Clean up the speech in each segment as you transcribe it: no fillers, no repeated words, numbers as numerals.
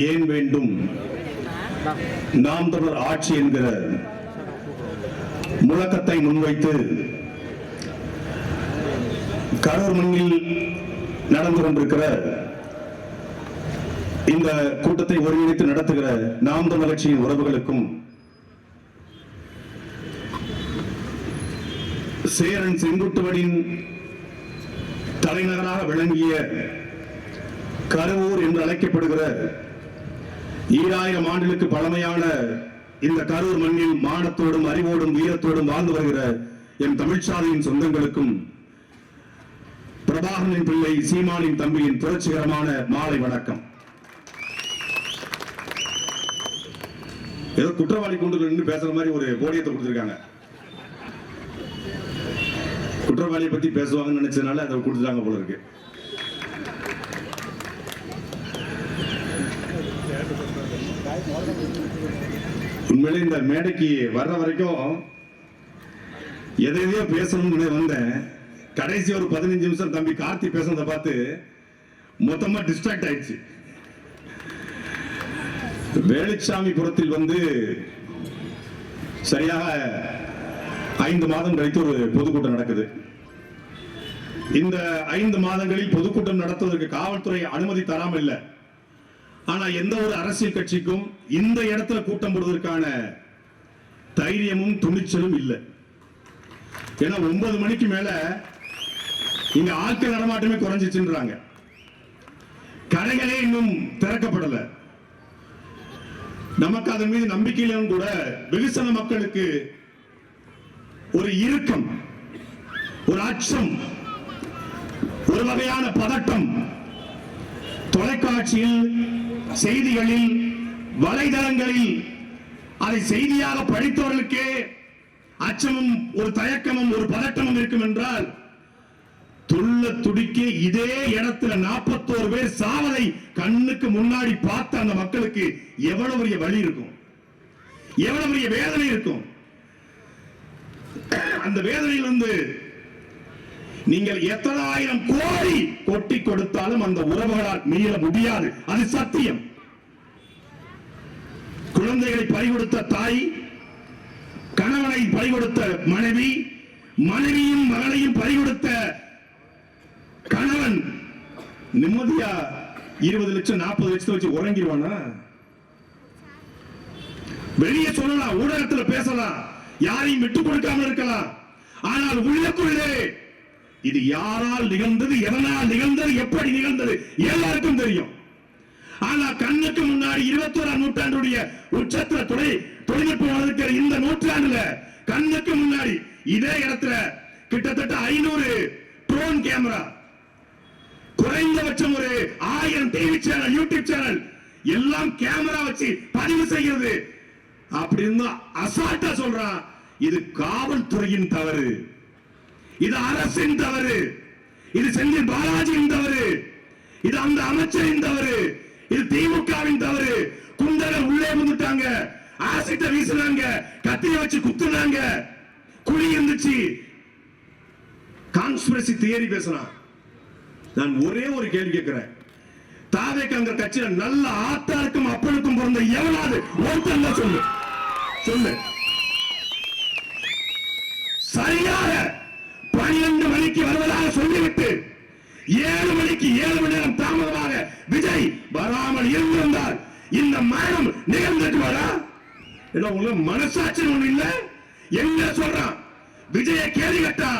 ஏன் வேண்டும் நாம் தமிழர் ஆட்சி என்கிற முழக்கத்தை முன்வைத்து கரூர் மண்ணில் நடந்து கொண்டிருக்கிற இந்த கூட்டத்தை ஒருங்கிணைத்து நடத்துகிற நாம் தமிழர் கட்சியின் உறவுகளுக்கும் சேரன் செங்குட்டுவனின் தலைநகராக விளங்கிய கரூர் என்று அழைக்கப்படுகிற 2000 ஆண்டுகளுக்கு பழமையான இந்த கரூர் மண்ணில் மானத்தோடும் அறிவோடும் வீரத்தோடும் வாழ்ந்து வருகிற என் தமிழ்ச்சாலையின் சொந்தங்களுக்கும் பிரபாகரனின் பிள்ளை சீமானின் தம்பியின் புரட்சிகரமான மாலை வணக்கம். ஏதோ குற்றவாளி கூண்டுகள் நின்று பேசுற மாதிரி ஒரு போடியத்தை கொடுத்திருக்காங்க. குற்றவாளியை பத்தி பேசுவாங்கன்னு நினைச்சதுனால அதை கொடுத்துட்டாங்க போல இருக்கு. உண்மையிலே இந்த மேடைக்கு வர்ற வரைக்கும் எதையோ பேசணும்னு வந்தேன். கடைசி ஒரு 15 நிமிஷம் தம்பி கார்த்தி பேசுறத பார்த்து மொத்தமா டிஸ்ட்ராக்ட் ஆயிடுச்சு. வேலுச்சாமிபுரத்தில் வந்து சரியாக 5 மாதம் கழித்து ஒரு பொதுக்கூட்டம் நடக்குது. இந்த 5 மாதங்களில் பொதுக்கூட்டம் நடத்துவதற்கு காவல்துறை அனுமதி தராமல் இல்லை. ஆனா எந்த ஒரு அரசியல் கட்சிக்கும் இந்த இடத்துல கூட்டம் போடுவதற்கான தைரியமும் துணிச்சலும் இல்லை. ஏன்னா 9 மணிக்கு மேல இங்க ஆட்கள் நடமாட்டமே குறைஞ்சிச்சுன்றாங்க. கடைகளே இன்னும் திறக்கப்படல. நமக்கு அதன் மீது நம்பிக்கையிலும் கூட வெகுசன மக்களுக்கு ஒரு இறுக்கம், ஒரு அச்சம், ஒரு வகையான பதட்டம் தொலைக்காட்சியில், செய்திகளில், வலைதளங்களில் அதை செய்தியாக படித்தவர்களுக்கே அச்சமும் ஒரு தயக்கமும் ஒரு பதட்டமும் இருக்கும் என்றால் துள்ள துடிக்க இதே இடத்துல 41 பேர் சாவதை கண்ணுக்கு முன்னாடி பார்த்த அந்த மக்களுக்கு எவ்வளவு பெரிய வலி இருக்கும், எவ்வளவு பெரிய வேதனை இருக்கும். அந்த வேதனையிலிருந்து நீங்கள் எத்தனை ஆயிரம் கோடி கொட்டி கொடுத்தாலும் அந்த உறவுகளால் மீள முடியாது. அது சத்தியம். குழந்தைகளை பறிகொடுத்த தாய், கணவனை பறிகொடுத்த மனைவி, மனைவியும் மகளையும் பறிகொடுத்த கணவன் நிம்மதியா 20 லட்சம் 40 லட்சத்தை வச்சு உறங்கிடுவானா? வெளியே சொல்லலாம், ஊடகத்தில் பேசலாம், யாரையும் விட்டுக் கொடுக்காமல் இருக்கலாம். ஆனால் உள்ளுக்குள்ளே இது யாரால் நிகழ்ந்தது, எதனால் நிகழ்ந்தது, எப்படி நிகழ்ந்தது எல்லாருக்கும் தெரியும். ஆனா கண்ணுக்கு முன்னாடி 21ஆம் நூற்றாண்டுடைய உச்சத்துல தொழில்நுட்பம் வளர்க்கிற இந்த நூற்றாண்டுல கண்ணுக்கு முன்னாடி இதே இடத்துல கிட்டத்தட்ட 500 ட்ரோன் கேமரா, குறைந்தபட்சம் ஒரு 1000 டிவி சேனல், யூடியூப் சேனல் எல்லாம் கேமரா வச்சு பதிவு செய்கிறது. அப்படி இருந்தா அசால்ட்டா சொல்றான், இது காவல்துறையின் தவறு, இது அரசின் தவறு, இது செந்தில் பாலாஜியின் தவறு, இது அந்த அமைச்சரின் தவறு, இது திமுகவின் தவறு. குண்டர்கள் உள்ளே வந்துட்டாங்க, ஆசிட்ட வீசினாங்க, கத்திய வச்சு குத்துனாங்க, குழி இருந்துச்சு, கான்ஸ்பிரசி தியரி பேசலாம். நான் ஒரே ஒரு கேள்வி கேட்கிறேன். தாவேக்காங்க கட்சியில நல்ல ஆத்தாருக்கும் அப்பனுக்கும் பிறந்த எவனாவது ஒருத்தன் சொல்லு சொல்லு. சரியாக 12 மணிக்கு வருவதாக சொல்லிவிட்டு 7 மணிக்கு 7 மணி நேரம் தாமதமாக விஜய் வராமல் இருந்திருந்தால் இந்த மரணம் நிகழ்ந்துட்டுவாரா? உங்களுக்கு மனசாட்சி ஒண்ணு இல்ல. எங்க சொல்றான் விஜய கேள்வி கேட்டா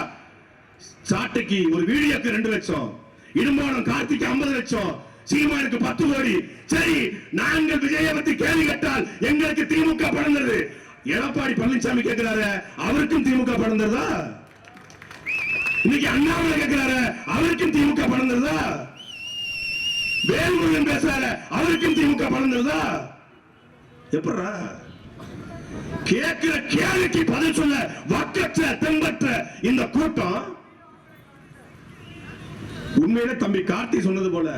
சாட்டைக்கு ஒரு வீடியோக்கு 2 லட்சம், இடும்பானம் கார்த்திக்கு 50 லட்சம், சீமானுக்கு 10 கோடி. சரி, நாங்கள் விஜயை பத்தி கேள்வி கேட்டால் எங்களுக்கு திமுக படந்தது. எடப்பாடி பழனிசாமி கேட்கிறாரு, அவருக்கும் திமுக படந்ததா? இன்னைக்கு அண்ணாமலை கேட்கிறாரு, அவருக்கும் திமுக படந்ததா? வேல்முருகன் பேசுறாரு, அவருக்கும் திமுக படந்ததா? எப்படா கேட்கிற கேள்விக்கு பதில் சொல்ல வக்கற்ற தெம்பற்ற இந்த கூட்டம்? உண்மையிலே தம்பி கார்த்தி சொன்னது போல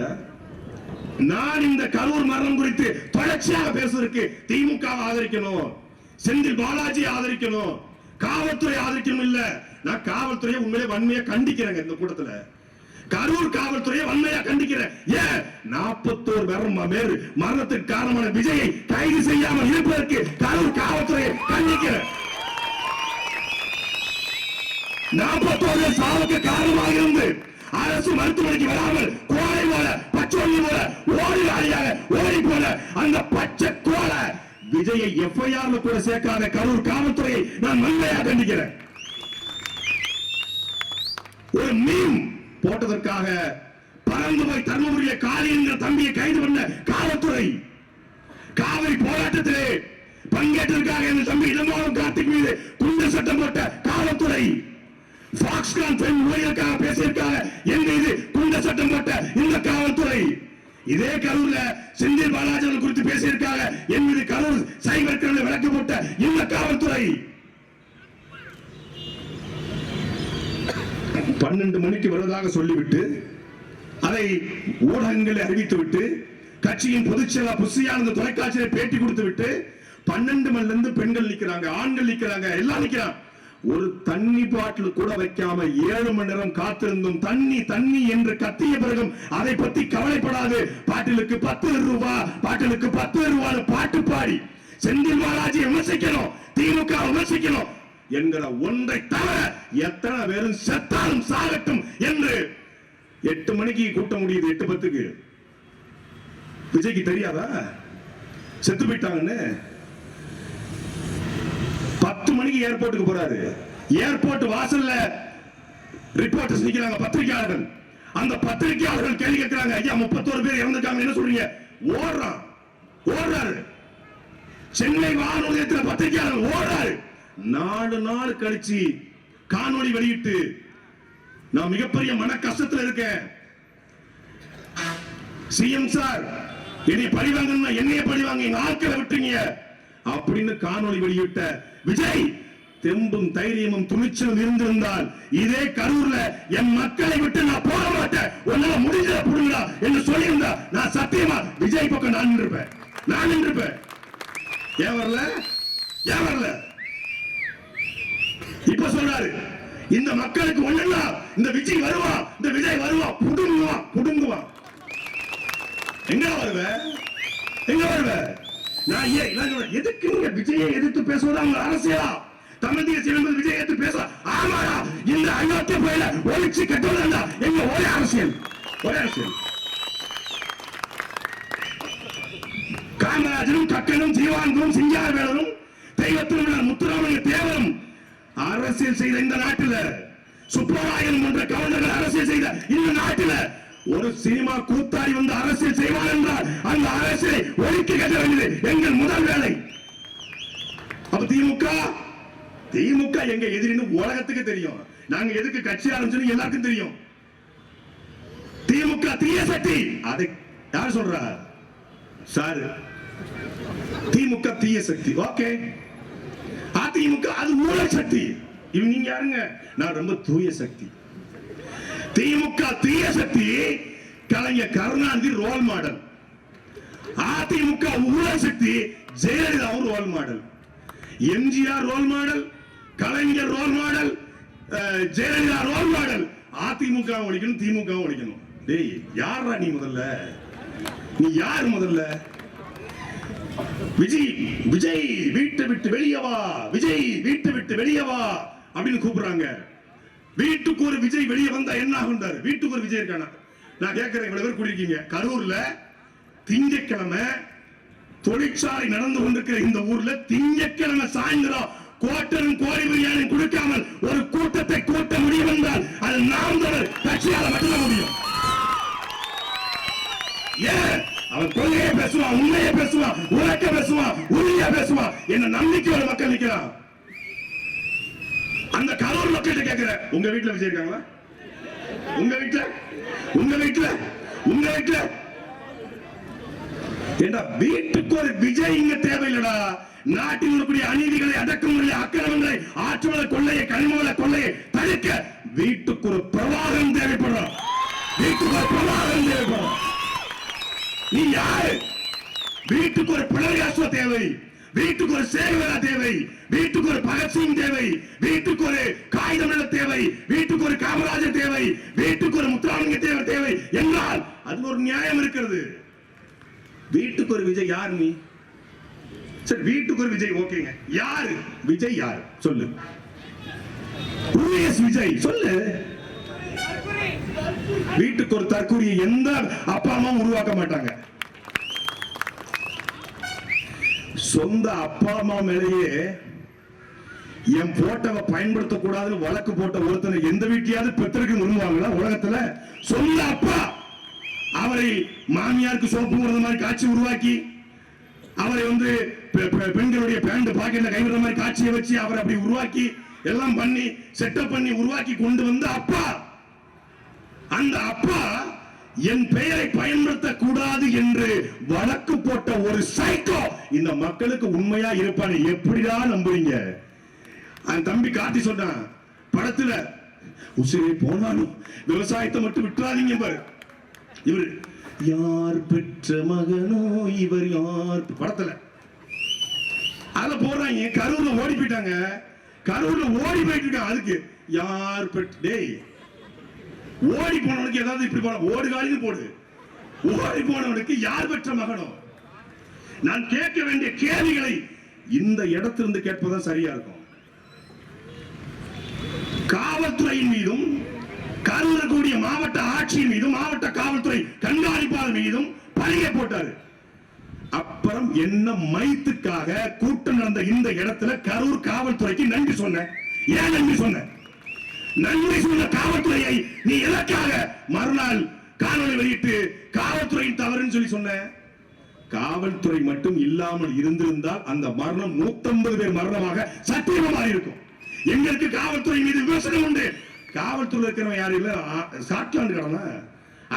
நான் இந்த கரூர் மரணம் குறித்து தொடர்ச்சியாக பேசுவதற்கு திமுக ஆதரிக்கணும், செந்தில் பாலாஜி ஆதரிக்கணும், காவல்துறை ஆதரிக்கணும் இல்ல. நான் காவல்துறையை உண்மையிலே வன்மையா கண்டிக்கிறேங்க. இந்த கூட்டத்துல கரூர் காவல்துறையை வன்மையா கண்டிக்கிறேன். ஏன் 41 பேர் மரணத்துக்கு காரணமான விஜயை கைது செய்யாமல் இருப்பதற்கு கரூர் காவல்துறையை கண்டிக்கிறேன். 41 சாவுக்கு காரணமாக இருந்து அரசு மருத்துவமனைக்கு வராமல் கோழை போல பச்சோண்ணி போல ஓடிவாடியாக ஓடி போல அந்த பச்சை கோலை விஜயை எஃப்ஐஆர் கூட சேர்க்காத கரூர் காவல்துறையை நான் வன்மையாக கண்டிக்கிறேன். ஒரு மீம் போட்டதற்காக பறந்து போய் தர்மபுரியில காளி என்கிற தம்பியை கைது பண்ண காவல்துறை, காவிரி போராட்டத்திலே பங்கேற்றதற்காக இந்த தம்பி இளமாவளவன் கார்த்திக் மீது குண்டர் சட்டம் போட்ட காவல்துறை, பாக்ஸ்கான் பெண் ஊழியருக்காக பேசியிருக்காக என் மீது குண்டர் சட்டம் போட்ட இந்த காவல்துறை, இதே கரூர்ல செந்தில் பாலாஜி குறித்து பேசியிருக்காக என் மீது கரூர் சைபர் கிரைம்ல விளக்கு போட்ட இந்த காவல்துறை 12 மணிக்கு வருவதாக சொல்லிவிட்டு அதை ஊடகங்களில் அறிவித்துவிட்டு கட்சியின் பொதுச் செயலாளர் புசியானந்த தொலைக்காட்சியில் பேட்டி கொடுத்து விட்டு 12 மணில இருந்து பெண்கள் நிக்கிறாங்க, ஆண்கள் நிக்கிறாங்க, எல்லாம் நிக்கிறாங்க. ஒரு தண்ணி பாட்டில் கூட வைக்காம 7 மணி நேரம் காத்திருந்தும் தண்ணி தண்ணி என்று கத்திய பிறகும் அதை பத்தி கவலைப்படாது பாட்டிலுக்கு 10 ரூபாய், பாட்டிலுக்கு 10 ரூபாய் பாட்டு பாடி செந்தில் பாலாஜி விமர்சிக்கணும், திமுக விமர்சிக்கணும் என்கிற ஒன்றை தவிர எத்தனை பேரும் செத்தாலும் சாகட்டும் என்று 8 மணிக்கு கூட்டம் முடியுது. 8:10க்கு விஜய்க்கு தெரியாதா செத்து போயிட்டாங்கன்னு? 10 மணிக்கு ஏர்போர்ட்டுக்கு போறாரு. ஏர்போர்ட் வாசல்ல ரிப்போர்ட்டர்ஸ் நிக்கிறாங்க, பத்திரிகையாளர்கள். அந்த பத்திரிகையாளர்கள் கேள்வி கேட்கிறாங்க, ஐயா 31 பேர் இறந்துட்டாங்க என்ன சொல்றீங்க? ஓடுறாரு. சென்னை வானொலி நிலையத்தில் பத்திரிகையாளர்கள் ஓடுறாரு. 4 நாள் கழிச்சு காணொளி வெளியிட்டு நான் மிகப்பெரிய மன கஷ்டத்தில் இருக்கேன், சிஎம் சார் என்னை பழிவாங்க, என்னைய பழிவாங்க, எங்க ஆட்களை விட்டுங்க அப்படின்னு காணொளி வெளியிட்ட விஜய் தெம்பும் தைரியமும் துணிச்சலும் இருந்திருந்தால் இதே கரூர்ல என் மக்களை விட்டு நான் போக மாட்டேன், உன்னால முடிஞ்சத புடுங்கடா என்று சொல்லியிருந்தா நான் சத்தியமா விஜய் பக்கம் நான் நின்றுப்பேன். ஏன் வரல? இப்ப சொல்றாரு இந்த மக்களுக்கு ஒண்ணுன்னா இந்த விஜய் வருவான், புடுங்குவான். எங்க வருவ? நான் எதுக்கு நீங்க விஜயை எதிர்த்து பேசுவதா உங்க அரசியலா? தமிழ் தேசிய விஜய் எதிர்த்து பேச ஆமாடா, இந்த அயோத்திய போயில ஒழிச்சு கட்டுவதா எங்க ஒரே அரசியல். காமராஜரும் கக்கனும் ஜீவானந்தும் சிங்காரவேலரும் தெய்வத்திலும் முத்துராமலிங்க தேவரும் அரசியல் செய்த இந்த நாட்டில், சுப்பராயன் போன்ற கவர்னர்கள் அரசியல் செய்த இந்த நாட்டில் ஒரு சினிமா கூத்தாடி வந்து அரசியல் செய்வார் என்றால் அந்த அரசியலை ஒழிக்க கட்ட வேண்டியது எங்கள் முதல் வேலை. அப்ப திமுக எங்க எதிரின்னு உலகத்துக்கு தெரியும். நாங்க எதுக்கு கட்சி ஆரம்பிச்சோம் எல்லாருக்கும் தெரியும். திமுக தீய சக்தி, அதை யார் சொல்றா? சார் திமுக தீய சக்தி, ஓகே. அதிமுக அது மூல சக்தி. இவங்க நீங்க யாருங்க? நான் ரொம்ப தூய சக்தி. திமுக தீய சக்தி, கலைஞர் கருணாநிதி ரோல் மாடல். அதிமுக மூல சக்தி, ஜெயலலிதாவும் role model. MGR role model, Kalaignar role model, Jayalalithaa role model. AIADMK ஒழிக்கணும், திமுக ஒழிக்கணும். டேய் யாரா நீ முதல்ல? நீ யார் முதல்ல? விஜய் வீட்டை விட்டு வெளியே வா, விஜய் வீட்டை விட்டு வெளியே வா அப்படின்னு கூப்பிடுறாங்க. வீட்டுக்கு ஒரு விஜய் வெளியே வந்தா என்ன ஆகுன்றாரு? வீட்டுக்கு ஒரு விஜய் இருக்கானா? நான் கேட்கிறேன், இவ்வளவு பேர் கூடியிருக்கீங்க கரூர்ல. திங்கட்கிழமை தொழிற்சாலை நடந்து கொண்டிருக்கிற இந்த ஊர்ல திங்கட்கிழமை சாயந்தரம் கோட்டரும் கோழி பிரியாணி கொடுக்காமல் ஒரு கூட்டத்தை கூட்ட முடியும் என்றால் அது நாம் தமிழர் கட்சியால மட்டும் முடியும். ஏன் அவன் கொள்கையை பேசுவான், உண்மையை பேசுவான், உலக்க பேசுவான், உறுதியா பேசுவான். என்ன நம்பிக்கையோட மக்கள் நிக்கிறான். அந்த கரூர் மக்கள்கிட்ட கேட்கிற, உங்க வீட்டுல விஜய் இருக்காங்களா? உங்க வீட்டுல ஏண்டா வீட்டுக்கு ஒரு விஜய் இங்க தேவையில்லடா. நாட்டில் இருக்கக்கூடிய அநீதிகளை, அடக்குமுறையை, அக்கிரமங்களை, ஆற்றுமலை கொள்ளையை, கனிமவள கொள்ளையை தடுக்க வீட்டுக்கு ஒரு பிரவாகம் தேவைப்படும். நீ யாரு? வீட்டுக்கு ஒரு பிணரியாசுவ தேவை, வீட்டுக்கு ஒரு சேகரா தேவை, வீட்டுக்கு ஒரு பகத்சிங் தேவை, வீட்டுக்கு ஒரு காகிதமில்ல தேவை, வீட்டுக்கு ஒரு காமராஜர் தேவை, வீட்டுக்கு ஒரு முத்துராமலிங்க தேவை என்றால் அது ஒரு நியாயம் இருக்கிறது. வீட்டுக்கு ஒரு விஜய் யார் நீ? சரி, வீட்டுக்கு ஒரு விஜய் ஓகேங்க, யாரு விஜய்? யாரு சொல்லு? விஜய் சொல்லு. வீட்டுக்கு ஒரு தற்கூரியை எந்த அப்பா அம்மா உருவாக்க மாட்டாங்க. சொந்த அப்பா அம்மா மேலேயே என் போட்டோவை பயன்படுத்தக்கூடாதுன்னு வழக்கு போட்ட ஒருத்தனை எந்த வீட்டையாவது பெற்றிருக்கு விரும்புவாங்களா உலகத்துல? சொந்த அப்பா அவரை மாமியாருக்கு சோப்பு மாதிரி காட்சி உருவாக்கி, அவரை பெண்களுடைய பேண்ட் பாக்கெட்ல கைவிடுற மாதிரி காட்சியை வச்சு அவரை அப்படி உருவாக்கி எல்லாம் பண்ணி செட்டப் பண்ணி உருவாக்கி கொண்டு வந்த அப்பா, அந்த அப்பா என் பெயரை பயன்படுத்த கூடாது என்று வழக்கு போட்ட ஒரு சைக்கோ இந்த மக்களுக்கு உண்மையா இருப்பான்னு எப்படிதான் நம்புறீங்க? அந்த தம்பி காட்டி சொன்னான் படத்துல, உசிரை போனாலும் விவசாயத்தை மட்டும் விட்டுறாதீங்க பாரு. இவர் யார் பெற்ற மகனோ இவர் யார் படத்துல அத போடுறாங்க. கரூர்ல ஓடி போயிட்டாங்க, கரூர்ல ஓடி போயிட்டு இருக்காங்க. அதுக்கு யார் பெற்ற ஓடி போனவனுக்கு ஏதாவது இப்படி போட ஓடுகாலின்னு போடு. ஓடி போனவனுக்கு யார் பெற்ற மகனோ? நான் கேட்க வேண்டிய கேள்விகளை இந்த இடத்திலிருந்து கேட்பதான் சரியா இருக்கும். காவல்துறையின் மீதும் கரூர் கூடிய மாவட்ட ஆட்சியின் மீதும் மாவட்ட காவல்துறை கண்காணிப்பாளர் மீதும் பழியை போட்டாரு. அப்புறம் என்ன மைத்துக்காக கூட்டம் நடந்த இந்த இடத்துல கரூர் காவல்துறைக்கு நன்றி சொன்னேன். ஏன் நன்றி சொன்னேன்? நன்றி சொன்ன காவல்துறையை நீ எதற்காக மறுநாள் காணொலி வெளியிட்டு காவல்துறையின் தவறுன்னு சொல்லி சொன்ன? காவல்துறை மட்டும் இல்லாமல் இருந்திருந்தால் அந்த மரணம் 150 பேர் மரணமாக சத்தியமாக இருக்கும். எங்களுக்கு காவல்துறை மீது விமர்சனம் உண்டு. காவல்துறை இருக்கிறவன் யாரு இல்ல? ஸ்காட்லாந்து கடனா,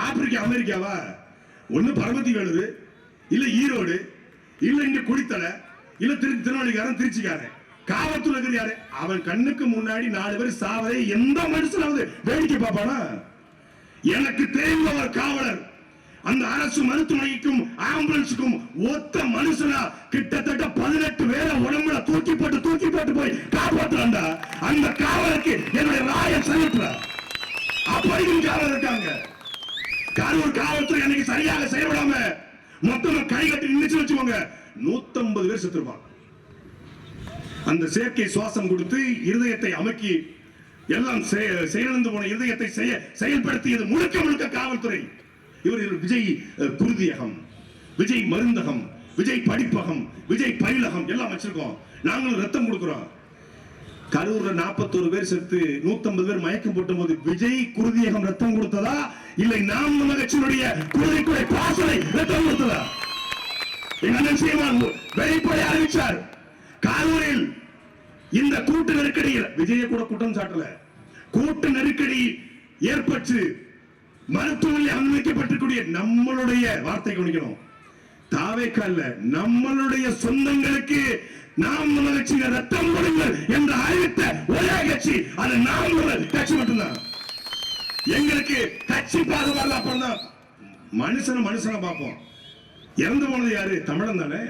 ஆப்பிரிக்கா, அமெரிக்காவா? ஒண்ணு பரமத்தி வேலுது, இல்ல ஈரோடு, இல்ல இங்க குடித்தலை, இல்ல திருநெல்வேலிக்காரன், திருச்சிக்காரன். காவல்துறை யாரு? அவன் கண்ணுக்கு முன்னாடி 4 பேர் சாவதை எந்த மனுஷனாவது வேடிக்கை பார்ப்பானா? எனக்கு தெரிந்த ஒரு காவலர் அந்த அரசு மருத்துவமனைக்கும் ஆம்புலன்ஸுக்கும் ஒத்த மனுஷனா கிட்டத்தட்ட 18 பேரை உடம்புல தூக்கி போட்டு போய் காப்பாற்றுறான்டா. அந்த காவலருக்கு என்னுடைய ராய சலுட்ற. அப்படியும் காவலர் இருக்காங்க. கரூர் காவல்துறை அன்னைக்கு சரியாக செயல்படாம மொத்தமா கை கட்டி நினைச்சு வச்சுக்கோங்க, 150 பேர் செத்துருப்பாங்க. அந்த செயற்கை சுவாசம் கொடுத்து இருதயத்தை அமுக்கி எல்லாம் செயலிழந்து போன இருதயத்தை செயல்படுத்தியது முழுக்க காவல்துறை. இவர் விஜய் குருதியகம், விஜய் மருந்தகம், விஜய் படிப்பகம், விஜய் பயிலகம் எல்லாம் வச்சிருக்கோம். நாங்களும் ரத்தம் கொடுக்கிறோம். கரூர்ல 41 பேர் செத்து 150 பேர் மயக்கம் போட்ட போது விஜய் குருதியகம் ரத்தம் கொடுத்ததா இல்லை நாம் தமிழர் கட்சியினுடைய குருதிக்குறை பாசனை ரத்தம் கொடுத்ததா? எங்க அண்ணன் சீமான் வெளிப்படை அறிவிச்சார். கரூரில் இந்த கூட்டு நெருக்கடியில் விஜய கூட குற்றம் சாட்டல, கூட்டு நெருக்கடி ஏற்பட்டு மருத்துவமனையில் அனுமதிக்கப்பட்டிருக்கூடிய நம்மளுடைய வார்த்தை கவனிக்கணும், தாவேக்கா இல்ல, நம்மளுடைய சொந்தங்களுக்கு நாம் தமிழர் கட்சியினர் ரத்தம் கொடுங்கள் என்று அறிவித்த ஒரே கட்சி அது நாம் தமிழர் கட்சி மட்டும்தான். எங்களுக்கு கட்சி பாதுகாப்பு அப்புறம் தான் மனுஷனை பார்ப்போம். இறந்து போனது யாரு? தமிழன் தானே,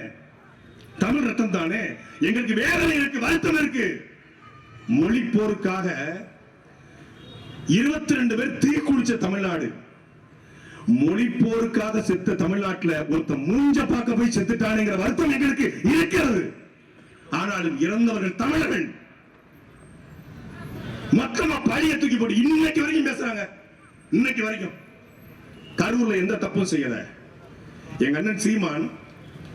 தமிழ் ரத்தம் தானே. எங்களுக்கு வேதனை இருக்கு, வருத்தம் இருக்கு. மொழி போருக்காக 22 பேர் தீ குளிச்ச தமிழ்நாடு. மொழி போருக்காக செத்த தமிழ்நாட்டில் ஒருத்த மூஞ்ச பார்க்க போய் செத்துட்டானுங்கிற வருத்தம் எங்களுக்கு இருக்கிறது. ஆனாலும் இறந்தவர்கள் தமிழர்கள். மக்கமா பழிய தூக்கி போட்டு இன்னைக்கு வரைக்கும் பேசுறாங்க. இன்னைக்கு வரைக்கும் கரூர்ல எந்த தப்பும் செய்யல. எங்க அண்ணன் சீமான்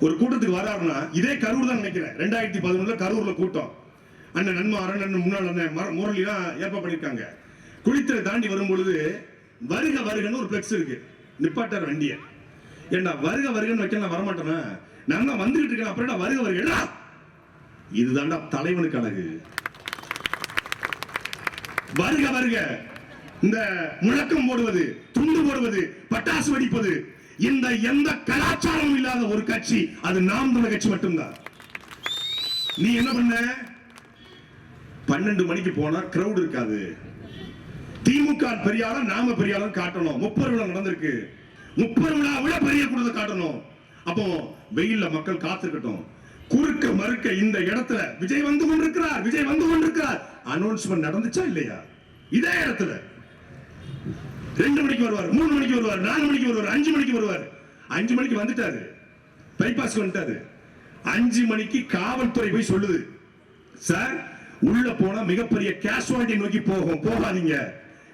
ஒரு கூட்டத்துக்கு வராருன்னா இதே கரூர் தான் நினைக்கிறேன். 2011 கரூர்ல கூட்டம். அண்ணன் நன்மாறன், அண்ணன் முன்னாள் அண்ணன் முரளிலாம் ஏற்பாடு பண்ணிருக்காங்க. குளித்தலை தாண்டி வரும்பொழுது வருக வருகன்னு ஒரு பிளெக்ஸ் இருக்கு. நிப்பாட்டார் வண்டிய. ஏண்டா வருக வருகன்னு வைக்க நான் வரமாட்டேனா? நான் தான் வந்துகிட்டு இருக்கேன், அப்புறம் வருக வருக. இதுதான்டா தலைவனுக்கு அழகு. வருக வருக இந்த முழக்கம் போடுவது, துண்டு போடுவது, பட்டாசு வெடிப்பது, இந்த எந்த கலாச்சாரமும் இல்லாத ஒரு கட்சி அது நாம் தமிழர் கட்சி மட்டும்தான். நீ என்ன பண்ண? 12 மணிக்கு போனா கிரவுட் இருக்காது. திமுக பெரியாள நாம பெரியாள காட்டணும். 30 விழா நடந்திருக்கு. 30 விழா விட பெரிய கூட்டத்தை காட்டணும். அப்போ வெயில்ல மக்கள் காத்திருக்கட்டும். குறுக்க மறுக்க இந்த இடத்துல விஜய் வந்து கொண்டிருக்கிறார் அனௌன்ஸ்மெண்ட் நடந்துச்சா இல்லையா? இதே இடத்துல 2 மணிக்கு வருவார், 3 மணிக்கு வருவார், 4 மணிக்கு வருவார், 5 மணிக்கு வருவார். 5 மணிக்கு வந்துட்டாரு, பைபாஸ் வந்துட்டாரு. 5 மணிக்கு காவல்துறை போய் சொல்லுது, சார் உள்ள போனா மிகப்பெரிய கேஷுவாலிட்டி நோக்கி போகாதீங்க,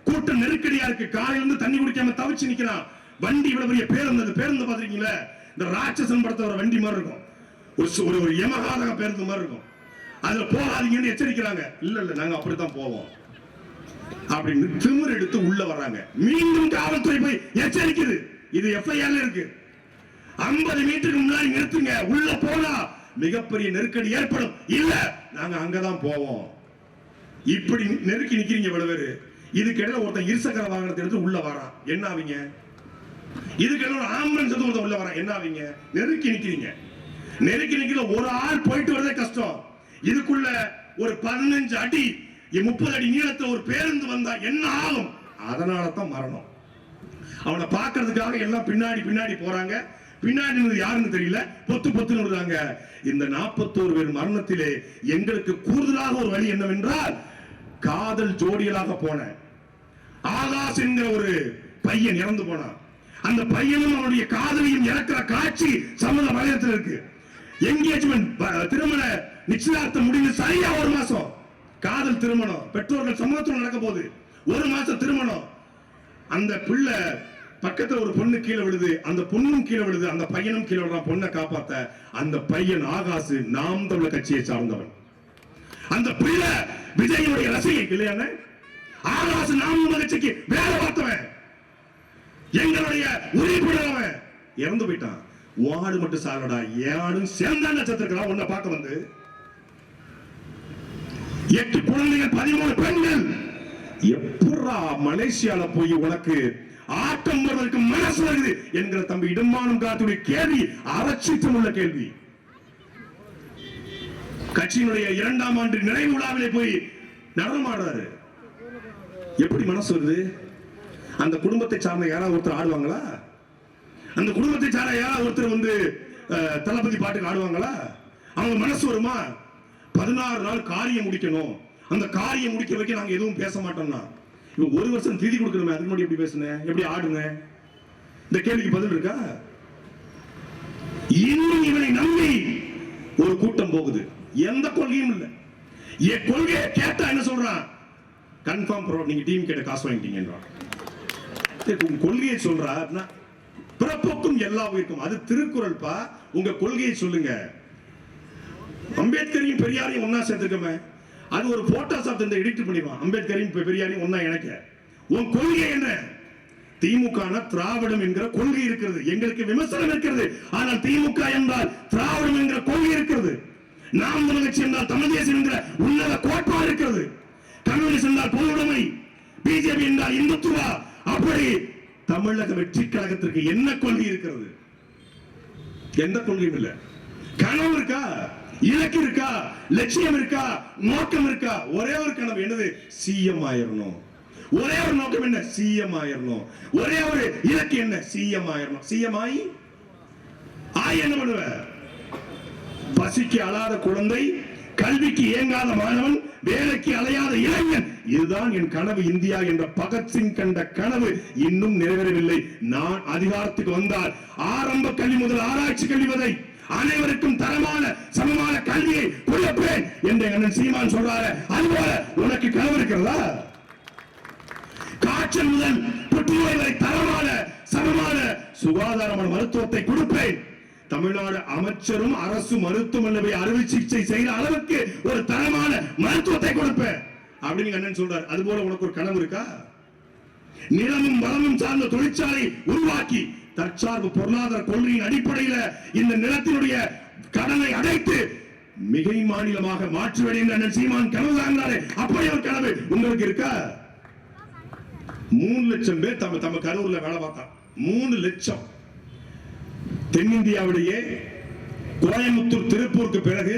கூட்டம் நெருக்கடியா இருக்கு, காலையில இருந்து தண்ணி குடிக்காம தவிச்சு நிக்கிறான், வண்டி இவ்வளவு பெரிய பேருந்து பாத்திருக்கீங்களா, இந்த ராட்சசன் படத்தை ஒரு வண்டி மாதிரி இருக்கும், ஒரு யமகாதக பேருந்து மாதிரி இருக்கும், அதுல போகாதீங்கன்னு எச்சரிக்கிறாங்க. இல்ல நாங்க அப்படித்தான் போவோம் அப்படின்னு திமிர் எடுத்து உள்ள வர்றாங்க. மீண்டும் காவல்துறை போய் எச்சரிக்குது, இது எஃப்ஐஆர்ல இருக்கு, 50 மீட்டருக்கு முன்னாடி நிறுத்துங்க, உள்ள போனா மிகப்பெரிய நெருக்கடி ஏற்படும். இல்ல நாங்க அங்கதான் போவோம். இப்படி நெருக்கி நிக்கிறீங்க இவ்வளவு பேரு. இதுக்கிடையில ஒருத்தன் இருசக்கர வாகனத்தை எடுத்து உள்ள வரான், என்ன ஆவீங்க? இதுக்கிடையில ஆம்புலன்ஸ் எடுத்து ஒருத்தன் உள்ள வரான், என்ன ஆவீங்க? நெருக்கி நிக்கிறீங்க. நெருக்கி நிக்கிற ஒரு ஆள் போயிட்டு வரதே கஷ்டம். இதுக்குள்ள ஒரு 15 அடி 30 அடி நீளத்துல ஒரு பேருந்து வந்தா என்ன ஆகும்? அதனாலதான் மரணம். அவனை பார்க்கறதுக்காக எல்லாம் பின்னாடி போறாங்க. பின்னாடி யாருன்னு தெரியல, பொத்து விடுறாங்க. இந்த 41 பேர் மரணத்திலே எங்களுக்கு கூடுதலாக ஒரு வழி என்னவென்றால், காதல் ஜோடிகளாக போன ஆகாஷ் என்கிற ஒரு பையன் இறந்து போனான். அந்த பையனும் அவனுடைய காதலியும் இறக்கிற காட்சி சமூக வலையத்தில் இருக்கு. என்கேஜ்மெண்ட், திருமண நிச்சயதார்த்தம் முடிந்து சரியா 1 மாசம் காதல் திருமணம், பெற்றோர்கள் சமூகத்தில் நடக்க போகுது. 1 மாசம் திருமணம். அந்த பிள்ளை பக்கத்துல ஒரு பொண்ணு கீழே விழுது, அந்த பொண்ணும் கீழே விழுது, அந்த பையனும் கீழே விழுறான். பொண்ணை காப்பாத்த அந்த பையன் ஆகாசு நாம் தமிழர் கட்சியை சார்ந்தவன். அந்த பிள்ளை விஜயனுடைய ரசிகை இல்லையான ஆகாசு நாம் தமிழர் கட்சிக்கு வேலை பார்த்தவன், எங்களுடைய உறுப்பினவன் இறந்து போயிட்டான். வாடு மட்டும் சாலடா, ஏடும் சேர்ந்தாண்ட சத்திருக்கிறான். உன்னை பார்க்க வந்து 8 குழந்தைகள், 13 பெண்கள். எப்படா மலேசியால போய் உனக்கு ஆட்டம் வருவதற்கு மனசு வருது என்கிற தம்பி இடமானம் காத்துடைய கேள்வி அரசியல் உள்ள கேள்வி. கட்சியினுடைய 2ஆம் ஆண்டு நிறைவு விழாவிலே போய் நடனமாடுறாரு. எப்படி மனசு வருது? அந்த குடும்பத்தை சார்ந்த யாராவது ஒருத்தர் ஆடுவாங்களா? அந்த குடும்பத்தை சார்ந்த யாராவது ஒருத்தர் வந்து தளபதி பாட்டுக்கு ஆடுவாங்களா? அவங்க மனசு வருமா? 16 நாள் காரியம் முடிக்கணும், அந்த காரியம் முடிக்க வைக்க நாங்க எதுவும் பேச மாட்டோம்னா, இப்ப 1 வருஷம் தீதி கொடுக்கணுமே, அதுக்கு முன்னாடி எப்படி பேசுனேன், எப்படி ஆடுங்க? இந்த கேள்விக்கு பதில் இருக்கா? இன்னும் இவனை நம்பி ஒரு கூட்டம் போகுது, எந்த கொள்கையும் இல்ல. என் கொள்கையை கேட்டா என்ன சொல்றான்? கன்ஃபார்ம் ப்ரோ, நீங்க டீம் கேட்ட காசு வாங்கிட்டீங்கன்றான். கொள்கையை சொல்றா, பிறப்புக்கும் எல்லா உயிருக்கும், அது திருக்குறள் பா. உங்க கொள்கையை சொல்லுங்க. அம்பேத்கரையும் பெரியாரையும் ஒன்னா சேர்த்துக்கமே, அது ஒரு போட்டோஷாப் இந்த எடிட் பண்ணிடுவான். அம்பேத்கரையும் பெரியாரையும் ஒன்னா இணைக்க. உன் கொள்கை என்ன? திமுக திராவிடம் என்கிற கொள்கை இருக்கிறது, எங்களுக்கு விமர்சனம் இருக்கிறது. ஆனால் திமுக என்றால் திராவிடம் என்கிற கொள்கை இருக்கிறது. நாம் தமிழர் கட்சி என்றால் தமிழ் தேசம் என்கிற உன்னத கோட்பாடு இருக்கிறது. கம்யூனிஸ்ட் என்றால் பொதுவுடைமை, பிஜேபி என்றால் இந்துத்துவா. அப்படி தமிழக வெற்றி கழகத்திற்கு என்ன கொள்கை இருக்கிறது? எந்த கொள்கையும் இல்ல. கனவு இருக்கா? இலக்கு இருக்கா? லட்சியம் இருக்கா? நோக்கம் இருக்கா? ஒரே ஒரு கனவு, என்னது? சிஎம் ஆயிரணும். ஒரே ஒரு நோக்கம் என்ன? சிஎம் ஆயிரணும். ஒரே ஒரு இலக்கு என்ன? சிஎம் ஆயிரணும். சிஎம் ஆகி என்ன பண்ணுவ? பசிக்கு அழாத குழந்தை, கல்விக்கு ஏங்காத மாணவன், வேலைக்கு அலையாத இளைஞன், இதுதான் என் கனவு இந்தியா என்ற பகத்சிங் கண்ட கனவு இன்னும் நிறைவேறவில்லை. நான் அதிகாரத்துக்கு வந்தால் ஆரம்ப கல்வி முதல் ஆராய்ச்சி கல்வி வரை அனைவருக்கும் தரமான சமமான கல்வியை கொடுப்பேன் என்று அண்ணன் சீமான் சொல்றாரு. அதுபோல உனக்கு கனவு இருக்கிறதா? காய்ச்சல் முதல் புற்றுநோய் வரை தரமான சமமான சுகாதாரமான மருத்துவத்தை கொடுப்பேன். தமிழ்நாடு அமைச்சரும் அரசு மருத்துவமனை அறுவை சிகிச்சை செய்யற அளவுக்கு ஒரு தரமான மருத்துவத்தை கொடுப்பேன் அப்படின்னு அண்ணன் சொல்றாரு. அதுபோல உனக்கு ஒரு கனவு இருக்கா? நிலமும் வளமும் சார்ந்த தொழிற்சாலை உருவாக்கி தற்சார்பு பொருளாதார கொள்கையின் அடிப்படையில் இந்த நிலத்தினுடைய கடனை அடைத்து மிகை மாநிலமாக மாற்றுவேன் என்று அண்ணன் சீமான் கனவு காண்கிறாரே, அப்படி ஒரு கனவு உங்களுக்கு இருக்கா? 3 லட்சம் பேர் தம்ம கரூர்ல வேலை பார்த்தான். 3 லட்சம். தென்னிந்தியாவிலேயே கோயம்புத்தூர் திருப்பூருக்கு பிறகு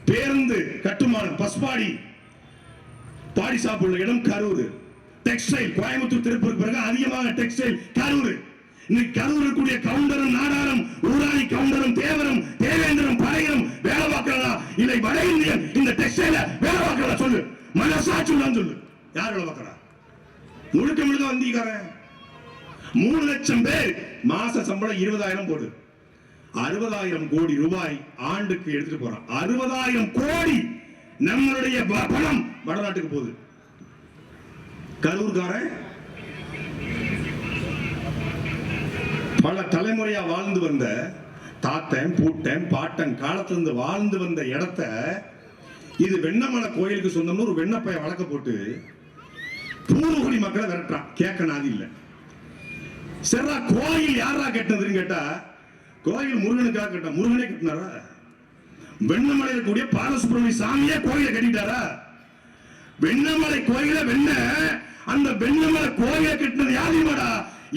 பேருந்து கட்டுமானம் பஸ்பாடி பாடி சாப்பிடுற இடம் கரூர். டெக்ஸ்டைல் கோயம்புத்தூர் திருப்பூருக்கு பிறகு அதிகமாக டெக்ஸ்டைல் கரூர். இன்னைக்கு கரூர் கூடிய கவுண்டரும் நாடாரும் ஊராணி கவுண்டரும் தேவரும் தேவேந்திரம் படையரும் முருகன் இந்த டெக்ஸ்டைல வேலை பார்க்கறதா சொல்லு. மனசாட்சி உள்ளான்னு சொல்லு. யார் வேலை பார்க்கறா? முழுக்க முழுக்க வந்திருக்காரன். 3 லட்சம் பேர் மாச சம்பளம் 20,000 போடு. 60,000 கோடி ரூபாய் ஆண்டுக்கு எடுத்துட்டு போறான். 60,000 கோடி நம்மளுடைய பணம் வடநாட்டுக்கு போகுது. கரூர்காரன் பல தலைமுறையா வாழ்ந்து வந்த தாத்தன் பூட்டன் பாட்டன் காலத்திலிருந்து வாழ்ந்து வந்த இடத்த இது வெண்ணமலை கோயிலுக்கு சொந்தம்னு ஒரு வெண்ணப்பைய வழக்க போட்டு பூர்வகுடி மக்களை விரட்டான். கேட்க நாதி இல்ல. சரி, கோயில் யாரா கட்டினதுன்னு கேட்டா கோயில் முருகனுக்காக கட்ட. முருகனே கட்டினாரா? வெண்ணமலையில் கூடிய பாலசுப்ரமணிய சாமியே கோயிலை கட்டிட்டாரா? வெண்ணமலை கோயில அந்த வெண்ணமலை கோயிலை கட்டினது யாரையுமாடா?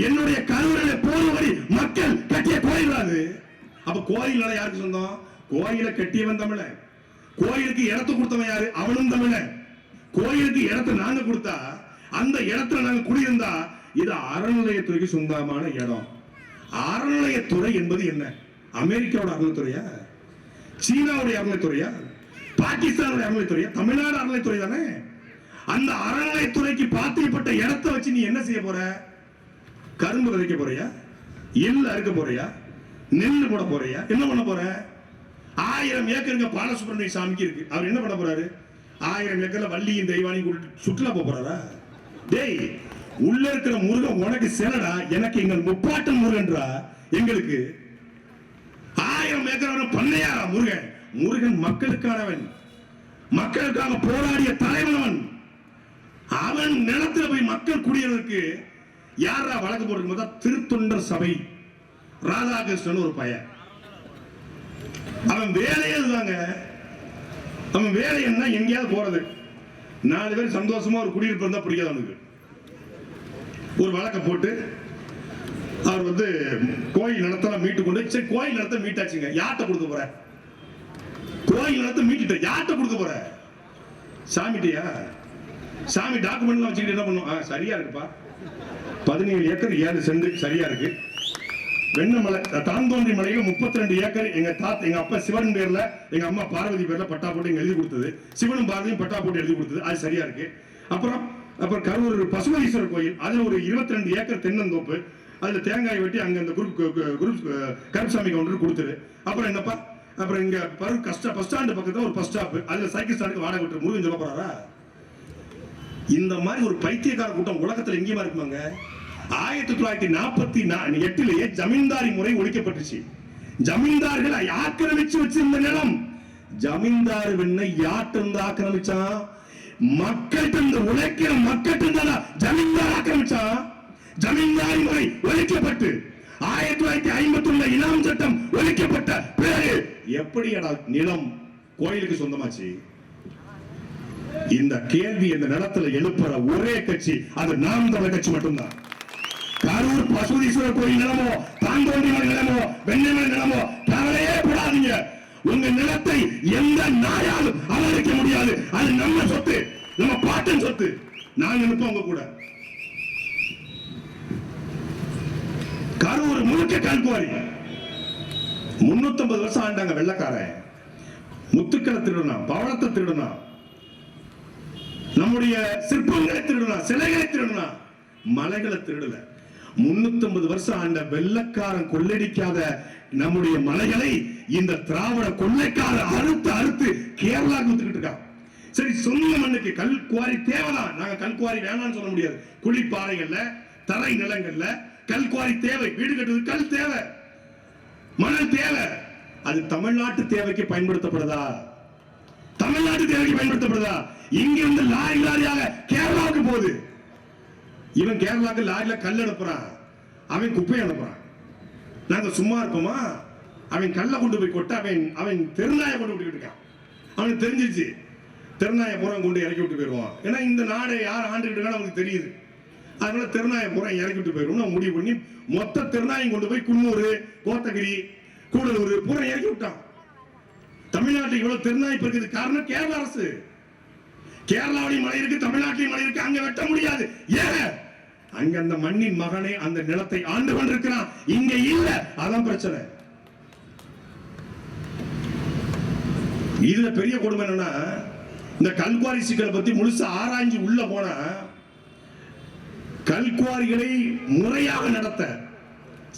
என்னுடைய கருவறையில பூர்வகுடி மக்கள் கட்டிய கோயில் அது. அப்ப கோயில் யாருக்கு சொந்தம்? கோயிலை கட்டியவன் தமிழன். கோயிலுக்கு இடத்தை கொடுத்தவன் யாரு? அவனும் தமிழன். கோயிலுக்கு இடத்தை நாங்க கொடுத்தா அந்த இடத்துல நாங்க குடியிருந்தா இது அறநிலையத்துறைக்கு சொந்தமான இடம். அறநிலையத்துறை என்பது என்ன? அமெரிக்காவோட அறநிலையத்துறையா? சீனாவுடைய அறநிலையத்துறையா? பாகிஸ்தானுடைய அறநிலையத்துறையா? தமிழ்நாடு அறநிலையத்துறை தானே. அந்த அறநிலையத்துறைக்கு பாத்தியப்பட்ட இடத்தை வச்சு நீ என்ன செய்ய போற? கரும்பு விதைக்க போறியா? எள்ளு அறுக்க போறியா? நெல்லு போட போறியா? என்ன பண்ண போற? 1000 ஏக்கருங்க பாலசுப்ரமணிய சாமிக்கு இருக்கு. அவர் என்ன பண்ண போறாரு? 1000 ஏக்கர்ல வள்ளியின் தெய்வானையும் கூட்டிட்டு சுற்றுலா போறாரா? டேய், உள்ள இருக்கிற முருகன் உனக்கு செலடா, எனக்கு எங்கள் முப்பாட்டன் முருகன்றா. எங்களுக்கு 1000 ஏக்கர் பண்ணையாரா முருகன்? முருகன் மக்களுக்கானவன், மக்களுக்காக போராடிய தலைவனவன். அவன் நிலத்துல போய் மக்கள் குடியேறதுக்கு யாரா வழக்கு போட்டு? திருத்தொண்டர் சபை ராதாகிருஷ்ணன் ஒரு பையன். அவன் வேலையே இதுதாங்க. அவன் வேலை என்ன? எங்கேயாவது போறது. 4 பேர் சந்தோஷமா ஒரு குடியிருப்பு இருந்தா பிடிக்காது அவனுக்கு. ஒரு வழக்க போட்டு அவர் கோயில் நடத்தலாம் மீட்டு கொண்டு. சரி, கோயில் நடத்த மீட்டாச்சுங்க. யார்கிட்ட கொடுக்க போற? கோயில் நடத்த மீட்டுட்ட யார்கிட்ட கொடுக்க போற? சாமிட்டியா? சாமி டாக்குமெண்ட்லாம் வச்சுக்கிட்டு என்ன பண்ணும்? சரியா இருக்குப்பா, 17 ஏக்கர் 7 சென்ட் சரியா இருக்கு. வெண்ணமலை தாந்தோன்றி மலையில 32 ஏக்கர் எங்க அப்பா சிவன் பேர்ல எங்க அம்மா பார்வதி பேர்ல பட்டா போட்டு எழுதி கொடுத்தது. சிவனும் பார்வதியும் பட்டா போட்டு எழுதி கொடுத்தது. அது சரியா இருக்கு. அப்புறம் கரூர் பசுமதீஸ்வரர் கோயில், அதுல ஒரு 22 ஏக்கர் தென்னந்தோப்பு, அதுல தேங்காய் வெட்டி அங்க இந்த குரூப் கருப்சாமி கவுண்டர் கொடுத்துரு. அப்புறம் என்னப்பா, அப்புறம் இங்க பஸ் ஸ்டாண்டு பக்கத்துல ஒரு பஸ் ஸ்டாப், அதுல சைக்கிள் ஸ்டாண்டுக்கு வாடகை விட்டு முருகன் சொல்ல போறாரா? இந்த மாதிரி ஒரு பைத்தியக்கார கூட்டம் உலகத்துல எங்கேயுமா இருக்குமாங்க? 1948 ஜமீன்தாரி முறை ஒழிக்கப்பட்டுச்சு. ஜமீன்தார்கள் ஆக்கிரமிச்சு வச்சிருந்த நிலம், ஜமீன்தார் யார்கிட்ட ஆக்கிரமிச்சான்? மக்கள் உழைக்கிற மக்கள் ஜமீன்தார் ஆக்கிரமிச்சான். ஜமீன்தாரி முறை ஒழிக்கப்பட்டு 1951 இனாம் சட்டம் ஒழிக்கப்பட்ட பிறகு எப்படி நிலம் கோயிலுக்கு சொந்தமாச்சு? இந்த கேள்வி இந்த நிலத்துல எழுப்புற ஒரே கட்சி அது நாம் தமிழர் கட்சி மட்டும்தான். கரூர் பசுமதீஸ்வரர் கோயில் நிலமோ, தாந்தோன்றி மலை நிலமோ, வெண்ணமலை நிலமோ கவலையே போடாதீங்க. உங்க நிலத்தை எந்த நாயாலும் அலரிக்க முடியாது. அது நம்ம சொத்து, நம்ம பாட்டன் சொத்து. நாங்க நிற்போம் உங்க கூட. கரூர் முழுக்க கல்குவாரி. 350 வருஷம் ஆண்டாங்க வெள்ளக்காரன். முத்துக்களை திருடுனா, பவளத்தை திருடுனா, நம்முடைய சிற்பங்களை திருடுனா, சிலைகளை திருடுனா, மலைகளை திருடல. 350 வருஷம் ஆண்ட வெள்ளக்காரன் கொள்ளடிக்காத நம்முடைய மலைகளை இந்த திராவிட கொள்ளைக்காரர் அறுத்து அறுத்து கேரளா கொடுத்துக்கிட்டு இருக்கான். சரி, சொந்த மண்ணுக்கு கல்குவாரி தேவைதான். நாங்க கல்குவாரி வேணாம்னு சொல்ல முடியாது. குழிப்பாறைகள்ல, தரை நிலங்கள்ல கல்குவாரி தேவை. வீடு கட்டுறது கல் தேவை, மணல் தேவை. அது தமிழ்நாட்டு தேவைக்கு பயன்படுத்தப்படுதா? தமிழ்நாட்டு தேவைக்கு பயன்படுத்தப்படுதா? இங்கிருந்து லாரி லாரியாக கேரளாவுக்கு போகுது. இவன் கேரளாவுக்கு லாரில கல் அனுப்புறான், அவன் குப்பை அனுப்புறான். நாங்க சும்மா இருப்போமா? அவன் கல்லை கொண்டு போய் கொட்ட அவன் தெருநாயை கொண்டு விட்டு இருக்கான். அவனுக்கு தெரிஞ்சிருச்சு, தெருநாயை பூரா கொண்டு இறக்கி விட்டு போயிடுவான். ஏன்னா இந்த நாடை யார் ஆண்டுகிட்டு அவனுக்கு தெரியுது. அதனால தெருநாயை பூரா இறக்கி விட்டு போயிடுவோம் முடிவு பண்ணி மொத்த தெருநாயும் கொண்டு போய் குன்னூர், கோத்தகிரி, கூடலூர் பூரா இறக்கி விட்டான். தமிழ்நாட்டில் இவ்வளவு தெருநாய் இருக்குது காரணம் கேரள அரசு. கேரளாவிலையும் மழை இருக்கு, தமிழ்நாட்டிலையும் மழை இருக்கு. அங்க வெட்ட முடியாது. ஏன்? அங்க அந்த மண்ணின் மகனே அந்த நிலத்தை ஆண்டு கொண்டிருக்கிறான். இங்க இல்ல, அதான் பிரச்சனை. இதுல பெரிய கொடுமை என்னன்னா, இந்த கல்குவாரி சிக்கலை பத்தி முழுசா ஆராய்ஞ்சு உள்ள போனா, கல்குவாரிகளை முறையாக நடத்த,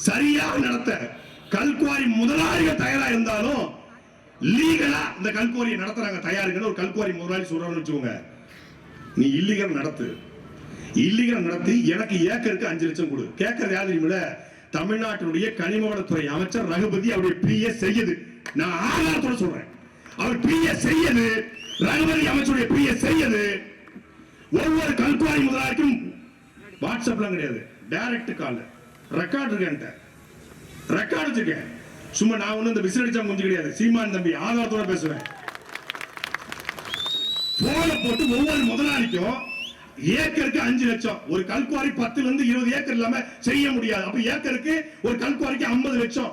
சரியாக நடத்த கல்குவாரி முதலாளிகள் தயாரா இருந்தாலும் லீகலா இந்த கல்குவாரியை நடத்துறாங்க தயாருங்கன்னு ஒரு கல்குவாரி முதலாளி சொல்றான்னு வச்சுக்கோங்க, நீ இல்லீகல் நடத்து, இல்லீகல் நடத்தி எனக்கு ஏக்கருக்கு 5 லட்சம் கொடு. கேட்கறது யாரு தெரியுமில்ல? தமிழ்நாட்டினுடைய கனிமவளத்துறை அமைச்சர் ரகுபதி அவருடைய பிஎஸ் செய்யுது. நான் ஆதாரத்தோட சொல்றேன், அவர் பிஎஸ் செய்யுது, ரகுபதி அமைச்சருடைய பிஎஸ் செய்யுது. ஒவ்வொரு கல்குவாரி முதலாளிக்கும் வாட்ஸ்அப்லாம் கிடையாது, டைரக்ட் கால், ரெக்கார்ட் இருக்கேன், ரெக்கார்ட் வச்சிருக்கேன். சும்மா நான் ஒண்ணு இந்த விசிலடிச்சா முடிஞ்சு கிடையாது, சீமான் தம்பி ஆதாரத்தோட பேசுவேன். போன போட்டு ஒவ்வொரு முதலாளிக்கும் ஏக்கருக்கு 5 லட்சம். ஒரு கல்குவாரி 10 ல இருந்து 20 ஏக்கர் இல்லாம செய்ய முடியாது. அப்ப ஏக்கருக்கு ஒரு கல்குவாரிக்கு 50 லட்சம்.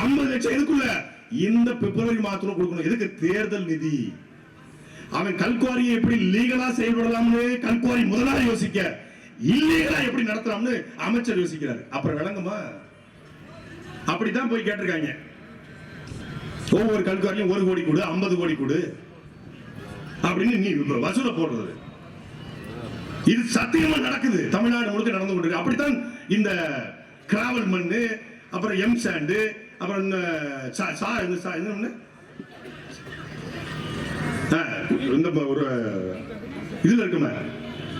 50 லட்சம் எதுக்குள்ள? இந்த பிப்ரவரி மாதத்துல கொடுக்கணும். எதுக்கு? தேர்தல் நிதி. அவன் கல்குவாரியை எப்படி லீகலா செயல்படலாம்னு கல்குவாரி முதலாளி யோசிக்க, இல்லீகலா எப்படி நடத்தலாம்னு அமைச்சர் யோசிக்கிறாரு. அப்புறம் விளங்குமா? அப்படித்தான் போய் கேட்டிருக்காங்க. ஒவ்வொரு கல்குவாரியும் 1 கோடி கொடு, 50 கோடி கொடு அப்படின்னு நீ வசூல போடுறது. இது சத்தியமா நடக்குது, தமிழ்நாடு முழுக்க நடந்து கொண்டிருக்கு. அப்படித்தான் இந்த கிராவல் மண்ணு, அப்புறம் எம் சாண்டு, அப்புறம் இந்த ஒரு இதுல இருக்குமே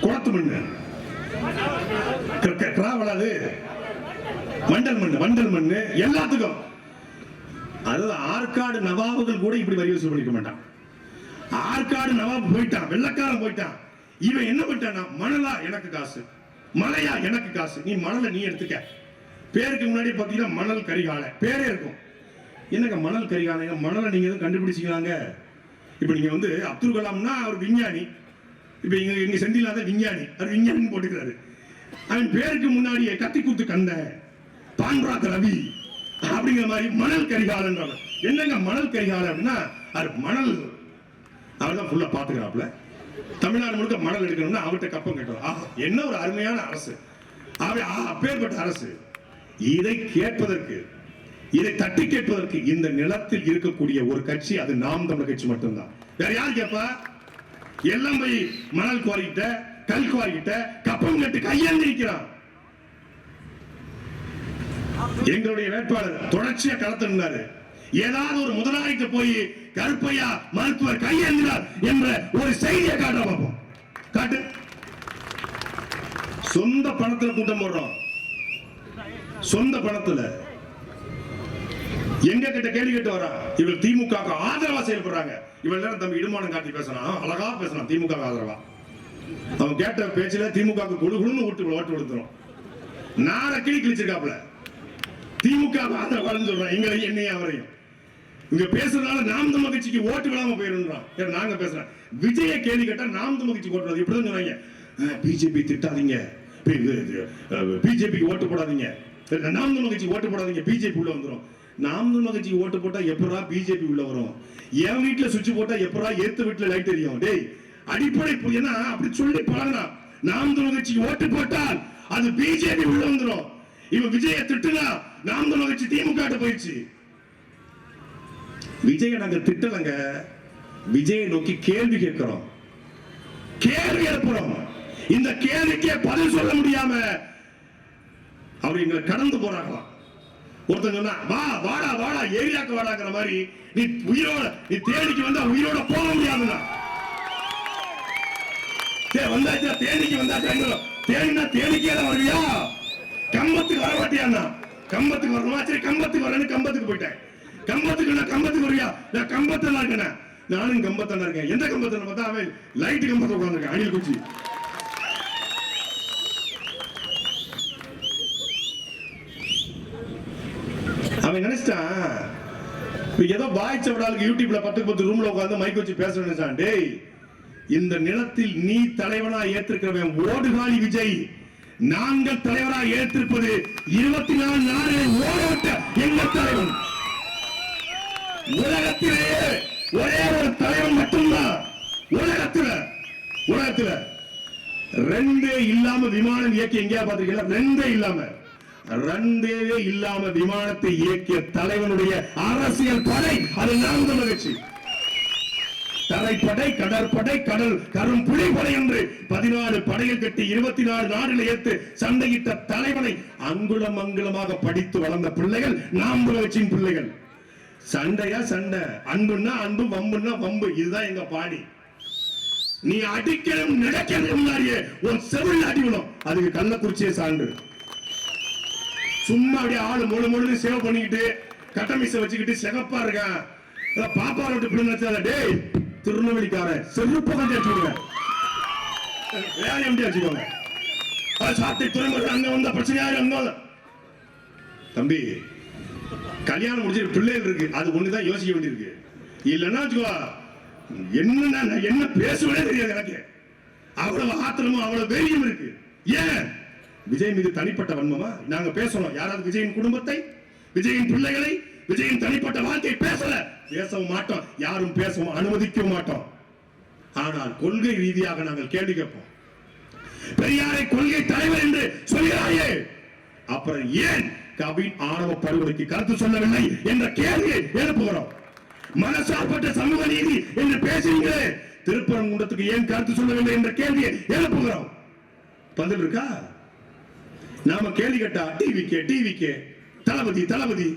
குளத்து மண்ணு, கிராவலாது மண்டல் மண்ணு, வண்டல் மண்ணு எல்லாத்துக்கும். அதாவது ஆற்காடு நவாபுகள் கூட இப்படி வரி வசூல் பண்ணிக்க மாட்டான். ஆற்காடு நவாப் போயிட்டான், வெள்ளக்காரன் போயிட்டான். இவன் என்ன பண்ணிட்டானா, மணலா எனக்கு காசு, மலையா எனக்கு காசு, நீ மணலை நீ எடுத்துக்க. பேருக்கு முன்னாடி பாத்தீங்கன்னா மணல் கரிகாலை பேரே இருக்கும். என்னங்க மணல் கரிகாலை, மணலை நீங்க எதுவும் கண்டுபிடிச்சிக்கிறாங்க. இப்ப நீங்க வந்து அப்துல் கலாம்னா அவர் விஞ்ஞானி, இப்ப இங்க செந்திலாத விஞ்ஞானி, அவர் விஞ்ஞானி போட்டுக்கிறாரு. அவன் பேருக்கு முன்னாடியே கத்தி கூத்து கண்ட பான்ராக் ரவி அப்படிங்கிற மாதிரி மணல் கரிகாலன்றாங்க. என்னங்க மணல் கரிகாலை அப்படின்னா, அது மணல் அவர் தான் ஃபுல்லா பாத்துக்கிறாப்ல. தமிழ்நாடு முழுக்க மணல் எடுக்கணும்னா அவர்கிட்ட கப்பம் கட்டுறோம். என்ன ஒரு அருமையான அரசு, அப்பேற்பட்ட அரசு. இதை கேட்பதற்கு, இதை தட்டி கேட்பதற்கு இந்த நிலத்தில் இருக்கக்கூடிய ஒரு கட்சி, அது நாம் தமிழர் கட்சி மட்டும்தான். வேற யார் கேட்பா? எல்லாம் போய் மணல் குவாரிக்கிட்ட, கல் குவாரிக்கிட்ட கப்பம் கட்டு கையேந்தி நிற்கிறான். எங்களுடைய வேட்பாளர் தொடர்ச்சியா களத்திருந்தாரு. ஏதாவது ஒரு முதலாளிக்கு போய் கருப்பையா மருத்துவர் கையேந்தினார் என்ற ஒரு செய்தியை காட்ட பார்ப்போம். காட்டு. சொந்த பணத்துல கூட்டம் போடுறோம், சொந்த பணத்துல. எங்க கிட்ட கேள்வி கேட்டு வரா, இவள் திமுக ஆதரவா செயல்படுறாங்க. இவள் நேரம் தம்பி இடுமானம் காட்டி பேசலாம், அழகா பேசலாம் திமுக ஆதரவா. அவன் கேட்ட பேச்சுல திமுக குழுகுழுன்னு ஓட்டு கொடுத்துரும். நான கிளி கிழிச்சிருக்காப்ல திமுக ஆதரவாளன்னு சொல்றேன். எங்களை என்னையும் அவரையும் இங்க பேசுறதுனால நாம் தமிழ் கட்சிக்கு ஓட்டு விடாம போயிருந்தான். நாங்க பேசுறேன். விஜய கேள்வி கேட்டா நாம் தமிழ் கட்சி ஓட்டு இப்படிதான் சொல்றாங்க. பிஜேபி திட்டாதீங்க, பிஜேபிக்கு ஓட்டு போடாதீங்க, நாம் தமிழ் கட்சி ஓட்டு போடாதீங்க, பிஜேபி உள்ள வந்துடும். நாம் தமிழ் கட்சி ஓட்டு போட்டா எப்படா பிஜேபி உள்ள வரும்? என் வீட்டுல சுவிட்ச் போட்டா எப்படா ஏத்து வீட்டுல லைட் தெரியும்? டேய் அடிப்படை ஏன்னா அப்படி சொல்லி பழகலாம். நாம் தமிழ் கட்சிக்கு ஓட்டு போட்டால் அது பிஜேபி உள்ள வந்துடும். இவன் விஜய திட்டுனா நாம் தமிழ் கட்சி திமுக போயிடுச்சு. விஜய நாங்க திட்டலங்க, விஜயை நோக்கி கேள்வி கேட்கிறோம், கேள்வி எழுப்புறோம். இந்த கேள்விக்கே பதில் சொல்ல முடியாம அவர் எங்களை கடந்து போறாங்களாம். ஒருத்தன் சொன்னா வா வாடா வாடா ஏரியாக்கு வாடாங்கிற மாதிரி, நீ உயிரோட நீ தேனிக்கு வந்தா உயிரோட போக முடியாதுங்க. வந்தாச்சா தேனிக்கு வந்தாச்சா, தேனினா தேனிக்கே தான் வருவியா, கம்பத்துக்கு வர மாட்டியா? கம்பத்துக்கு வரணுமா? சரி கம்பத்துக்கு வரேன்னு கம்பத்துக்கு போயிட்டேன். கம்பத்துக்கு நான் கம்பத்துக்கு வருவியா? நான் கம்பத்துல இருக்கேன், நானும் கம்பத்துல இருக்கேன். எந்த கம்பத்துல பார்த்தா அவன் லைட் கம்பத்துல உட்கார்ந்துருக்கேன், அணில் குச்சி. அவன் நினைச்சிட்டான் ஏதோ பாய்ச்ச விடாலுக்கு யூடியூப்ல 10 ரூம்ல உட்கார்ந்து மைக் வச்சு பேச நினைச்சான். டேய் இந்த நிலத்தில் நீ தலைவனா ஏற்றிருக்கிறவன் ஓடுகாலி விஜய், நாங்கள் தலைவரா ஏற்றிருப்பது 24 நாடுகளை ஓடவிட்ட எங்கள் தலைவன். உலகத்திலேயே ஒரே ஒரு தலைவன் மட்டும்தான். உலகத்துல 2 இல்லாம விமானம் இயக்கி எங்கேயா பாத்திருக்கீங்களா? 2 இல்லாம விமானத்தை இயக்கிய தலைவனுடைய அரசியல் படை அது நாம் தமிழர் கட்சி. தரைப்படை, கடற்படை, கடல் கரும் புலிப்படை என்று 14 படைகள் கட்டி 24 நாடுகளை ஏற்று சண்டையிட்ட தலைவனை அங்குலம் அங்குலமாக படித்து வளர்ந்த பிள்ளைகள் நாம் கட்சியின் பிள்ளைகள். சண்டையா சண்டை, அன்புன்னா அன்பு, வம்புன்னா வம்பு. இதுதான் எங்க பாணி. நீ அடிக்கணும் நடக்கிறது முன்னாடியே ஒரு செவில் அடிவிடும். அதுக்கு கள்ளக்குறிச்சியே சான்று. சும்மா அப்படியே ஆளு முழு முழு சேவ் பண்ணிக்கிட்டு கட்டமிச வச்சுக்கிட்டு சிகப்பா இருக்கான் பாப்பா விட்டு பிள்ளை. டேய் திருநெல்வேலிக்கார செருப்பு கொஞ்சம் வேலை எப்படி வச்சுக்கோங்க. சாத்தி துறைமுறை அங்க வந்த பிரச்சனையா அங்க தம்பி கல்யாணம் முடிச்சு பிள்ளைகள் இருக்கு. அது ஒண்ணுதான் யோசிக்க வேண்டியிருக்கு. இல்லைன்னா வச்சுக்கோ என்ன பேசுவதே தெரியாது எனக்கு. அவ்வளவு ஆத்திரமும் அவ்வளவு தைரியம் இருக்கு. ஏன் விஜய் மீது தனிப்பட்ட வன்மமா நாங்க பேசணும்? யாராவது விஜயின் குடும்பத்தை, விஜயின் பிள்ளைகளை, விஜயின் தனிப்பட்ட வாழ்க்கை பேசவும் மாட்டோம். யாரும் பேசவும் அனுமதிக்க மாட்டோம். ஆனால் கொள்கை ரீதியாக நாங்கள் கேள்வி கேட்போம். பெரியாரை கொள்கை தலைவர் என்று சொல்கிறாயே, அப்புறம் ஏன் கவின் ஆணவ படுகொலைக்கு கருத்து சொல்லவில்லை என்ற கேள்வியை எழுப்புகிறோம். மனசார்பற்ற சமூக நீதி என்று பேசுகிறீங்களே, திருப்பரங்குன்றத்துக்கு ஏன் கருத்து சொல்லவில்லை என்ற கேள்வியை எழுப்புகிறோம். பதில் இருக்கா? நாம கேள்வி கேட்டா டிவிகே தளபதி தளபதி.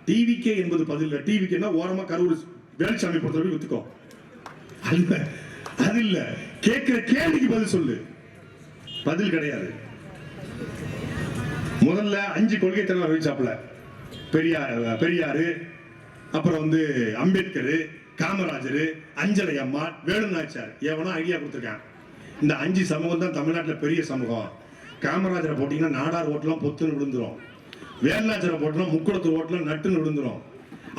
டிவிகே என்பது பதில். டிவிகேனா ஓரமா கரூர் வேலுசாமி பொறுத்தவரை வித்துக்கோ. அது இல்ல, கேட்கிற கேள்விக்கு பதில் சொல்லு. பதில் கிடையாது. முதல்ல 5 கொள்கை தலைவர் அறிவிச்சாப்ல. பெரியாரு, அப்புறம் அம்பேத்கர், காமராஜர், அஞ்சலை அம்மா, வேலுநாச்சியார். எவனோ ஐடியா கொடுத்திருக்கான். இந்த 5 சமூகம் தான் தமிழ்நாட்டில் பெரிய சமூகம். காமராஜரை போட்டீங்கன்னா நாடார் ஓட்டெல்லாம் பொத்துன்னு விழுந்துரும். வேலுநாச்சியாரை போட்டோம்னா முக்குளத்தூர் ஓட்டெல்லாம் நட்டுன்னு விழுந்துரும்.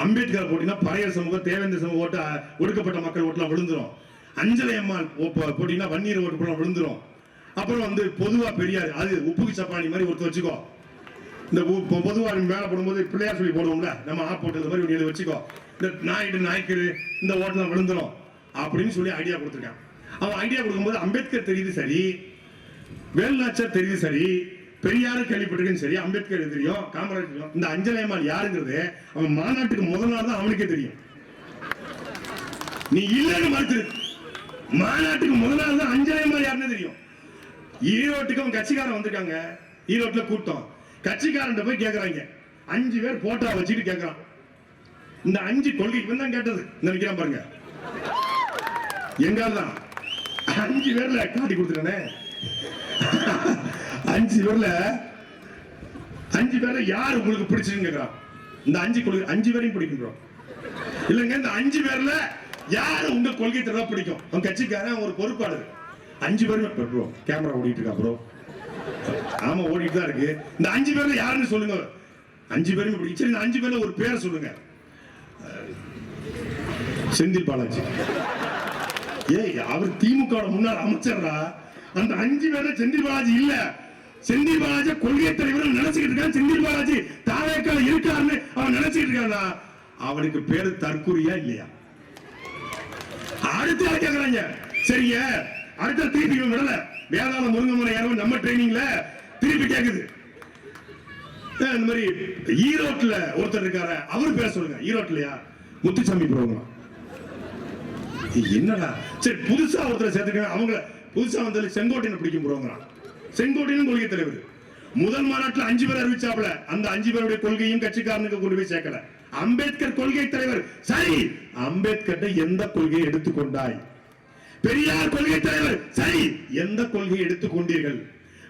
அம்பேத்கரை போட்டீங்கன்னா பறையர் சமூகம், தேவேந்திர சமூக ஓட்டு, ஒடுக்கப்பட்ட மக்கள் ஓட்டெல்லாம் விழுந்துரும். அஞ்சலை அம்மா போட்டீங்கன்னா வன்னியர் ஓட்டு விழுந்துரும். அப்புறம் பொதுவா பெரியார், அது உப்புக்கு சப்பானி மாதிரி ஒருத்தர் வச்சுக்கோ. இந்த பொதுவா மேல போடும்போது பிள்ளையார் சொல்லி போடுவோம்ல, நம்ம ஆ போட்டது மாதிரி எழுதி வச்சுக்கோ. இந்த நாய்க்கரு இந்த ஓட்டெல்லாம் விழுந்துரும் அப்படின்னு சொல்லி ஐடியா கொடுத்துருக்கான். அவன் ஐடியா கொடுக்கும்போது அம்பேத்கர் தெரியுது சரி, வேலுநாச்சியார் தெரியுது சரி, பெரியாரு கேள்விப்பட்டிருக்கேன்னு சரி, அம்பேத்கர் தெரியும், காமராஜர் தெரியும். இந்த அஞ்சலை அம்மாள் யாருங்கிறது அவன் மாநாட்டுக்கு முதல் நாள் தான் அவனுக்கே தெரியும். நீ இல்லைன்னு மறுத்து, மாநாட்டுக்கு முதல் நாள் தான் அஞ்சலை அம்மாள் யாருன்னு தெரியும். ஈரோட்டுக்கு அவன் கட்சிக்காரன் வந்திருக்காங்க. ஈரோட்டுல கூட்டம், கட்சிக்காரன் போய் கேட்கறாங்க. 5 பேர் போட்டோ வச்சுட்டு கேட்கறான். இந்த 5 கொள்கை தான் கேட்டது. நினைக்கிறான் பாருங்க, எங்கால்தான் 5 பேர்ல காட்டி கொடுத்துட்டானே. 5 பேர்ல யாரு உங்களுக்கு பிடிச்சதுன்னு கேட்கறான். இந்த 5 கொள்கை 5 பேரையும் பிடிக்கும் இல்லைங்க. இந்த 5 பேர்ல யாரு உங்க கொள்கை தலைவரா பிடிக்கும்? அவன் கட்சிக்காரன் ஒரு பொறுப்பாளர். 5 பேருமே ப்ரோ கேமரா ஓடிட்டு இருக்கா ப்ரோ? ஆமா ஓடிட்டு தான் இருக்கு. இந்த 5 பேர்ல யாருன்னு சொல்லுங்க. 5 பேருமே பிடிக்கும். சரி, இந்த 5 பேர்ல ஒரு பேரை சொல்லுங்க. செந்தில் பாலாஜி. ஏய், அவர் திமுக முன்னாள் அமைச்சரா. அந்த 5 பேர்ல செந்தில் பாலாஜி இல்ல. செந்தில் பாலாஜி கொள்கை தலைவர் நினைச்சுக்கிட்டு இருக்கான். செந்தில் பாலாஜி தாவேக்கால இருக்காருன்னு அவன் நினைச்சுக்கிட்டு இருக்கானா? அவனுக்கு பேரு தற்குறியா இல்லையா? அடுத்து கேக்குறாங்க. சரிங்க, அடுத்த திருப்பி விடல. வேளாண் முருங்கமலை யாரும் நம்ம ட்ரைனிங்ல திருப்பி கேக்குது. இந்த மாதிரி ஈரோட்ல ஒருத்தர் இருக்காரு, அவர் பேச சொல்லுங்க. ஈரோட்லயா? முத்துசாமி ப்ரோக்ராம். என்னடா? சரி, புதுசா ஒருத்தர் சேர்த்துக்க. அவங்க புதுசா வந்தது செங்கோட்டையன் பிடிக்கும் ப்ரோக்ராம். செங்கோட்டையன் கொள்கை தலைவர் முதல் மாநாட்டில் 5 பேர் அறிவிச்சாப்ல. அந்த 5 பேருடைய கொள்கையும் கட்சிக்காரனுக்கு கொண்டு போய் சேர்க்கல. அம்பேத்கர் கொள்கை தலைவர் சரி, அம்பேத்கர் எந்த கொள்கையை எடுத்துக்கொண்டாய்? பெரியார் கொள்கை தலைவர் சரி, எந்த கொள்கையை எடுத்துக்கொண்டீர்கள்?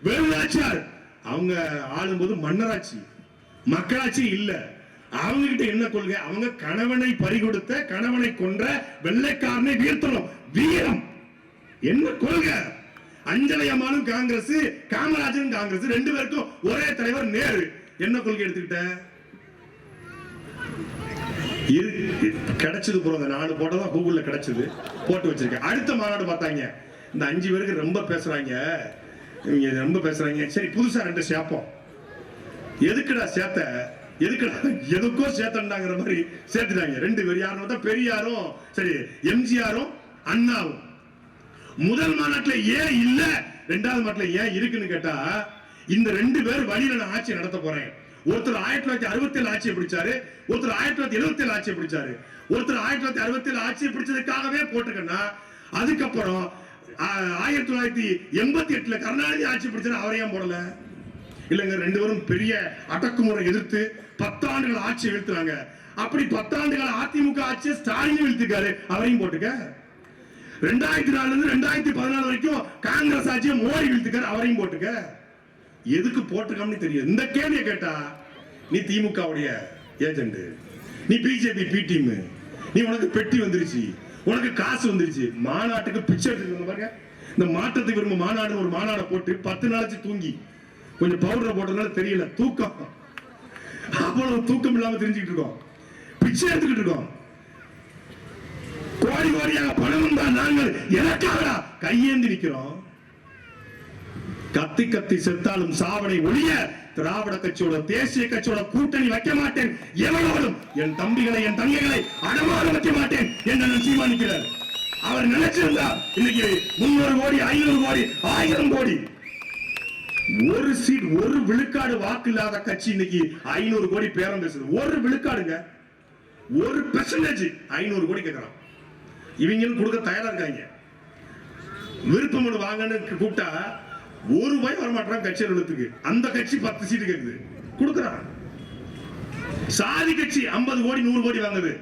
வேலுநாச்சியார் அவங்க ஆளும்போது மன்னராட்சி, மக்களாட்சி இல்ல. அவங்க கிட்ட என்ன கொள்கை? அவங்க கணவனை பறிகொடுத்த, கணவனை கொன்ற வெள்ளைக்காரனை வீழ்த்தணும், வீரம். என்ன கொள்கை? அஞ்சலை அம்மாளும் காங்கிரஸ், காமராஜரும் காங்கிரஸ், 2 பேருக்கும் ஒரே தலைவர் நேரு. என்ன கொள்கை எடுத்துக்கிட்ட? கிடைச்சது போற 4 போட்டோ தான் கூகுள்ல கிடைச்சது, போட்டு வச்சிருக்கேன். அடுத்த மாநாடு பார்த்தாங்க. இந்த 5 பேருக்கு ரொம்ப பேசுறாங்க, ரொம்ப பேசுறாங்க. சரி, புதுசா 2 சேர்ப்போம். எதுக்குடா சேர்த்த? எதுக்குடா? எதுக்கோ சேர்த்தாங்கிற மாதிரி சேர்த்துட்டாங்க. 2 பேர் யாரும் பெரியாரும் சரி, எம்ஜிஆரும் அண்ணாவும். முதல் மாநாட்டில் ஏன் இல்ல, 2வது மாநாட்டில் ஏன் இருக்குன்னு கேட்டா, இந்த 2 பேர் வழியில நான் ஆட்சி நடத்த போறேன். ஒருத்தர் 1967 ஆட்சியை பிடிச்சாரு, ஒருத்தர் 1977 ஆட்சியை பிடிச்சாரு. ஒருத்தர் 1967 ஆட்சியை பிடிச்சதுக்காகவே போட்டுக்கன்னா, அதுக்கப்புறம் 1988 கருணாநிதி ஆட்சி பிடிச்சாரு, அவரையும் போடல. இல்லங்க, ரெண்டு பேரும் பெரிய அடக்குமுறை எதிர்த்து 10 ஆண்டுகள் ஆட்சியை வீழ்த்துறாங்க. அப்படி 10 ஆண்டுகள் அதிமுக ஆட்சியை ஸ்டாலின் வீழ்த்திருக்காரு, அவரையும் போட்டுக்க. 2004 இருந்து 2014 வரைக்கும் காங்கிரஸ் ஆட்சியை மோடி வீழ்த்திருக்காரு, அவரையும் போட்டுக்க. எதுக்கு போட்டுக்கோம்னு தெரியும். இந்த கேள்வியை கேட்டா நீ திமுகவுடைய ஏஜென்ட், நீ பிஜேபி பி டீம், நீ உனக்கு பெட்டி வந்துருச்சு, உனக்கு காசு வந்துருச்சு, மாநாட்டுக்கு பிச்சை எடுத்துட்டு பாருங்க. இந்த மாற்றத்துக்கு விரும்ப மாநாடு ஒரு மாநாடை போட்டு 10 நாளைக்கு தூங்கி கொஞ்சம் பவுடர் போட்டதுனால தெரியல, தூக்கம் அவ்வளவு தூக்கம் இல்லாம தெரிஞ்சுக்கிட்டு இருக்கோம், பிச்சை எடுத்துக்கிட்டு இருக்கோம். கோடி கோடியாக பணம் தான் நாங்கள் எனக்காக கையேந்தி நிற்கிறோம். கத்தி கத்தி செத்தாலும் சாவனை ஒழிய திராவிட கட்சியோட தேசிய கட்சியோட கூட்டணி வைக்க மாட்டேன், எவனோடும் என் தம்பிகளை என் தங்கைகளை அடமாக வைக்க மாட்டேன் என்று தீர்மானிக்கிறார். அவர் நினைச்சிருந்தா இன்னைக்கு 300 கோடி 500 கோடி 1000 கோடி ஒரு சீட் ஒரு விழுக்காடு வாக்கு இல்லாத கட்சி இன்னைக்கு 500 கோடி பேரம் பேசுது. ஒரு விழுக்காடுங்க, 1% 500 கோடி கேட்கறான். இவங்க கொடுக்க தயாரா இருக்காங்க. விருப்பம் வாங்கன்னு கூப்பிட்டா ஒரு ரூபாய் வரமாட்டான் கட்சி அலுவலகத்துக்கு. அந்த கட்சி 10 சீட்டு கேக்குது, கொடுக்கறான். சாதி கட்சி 50 கோடி 100 கோடி வாங்குது,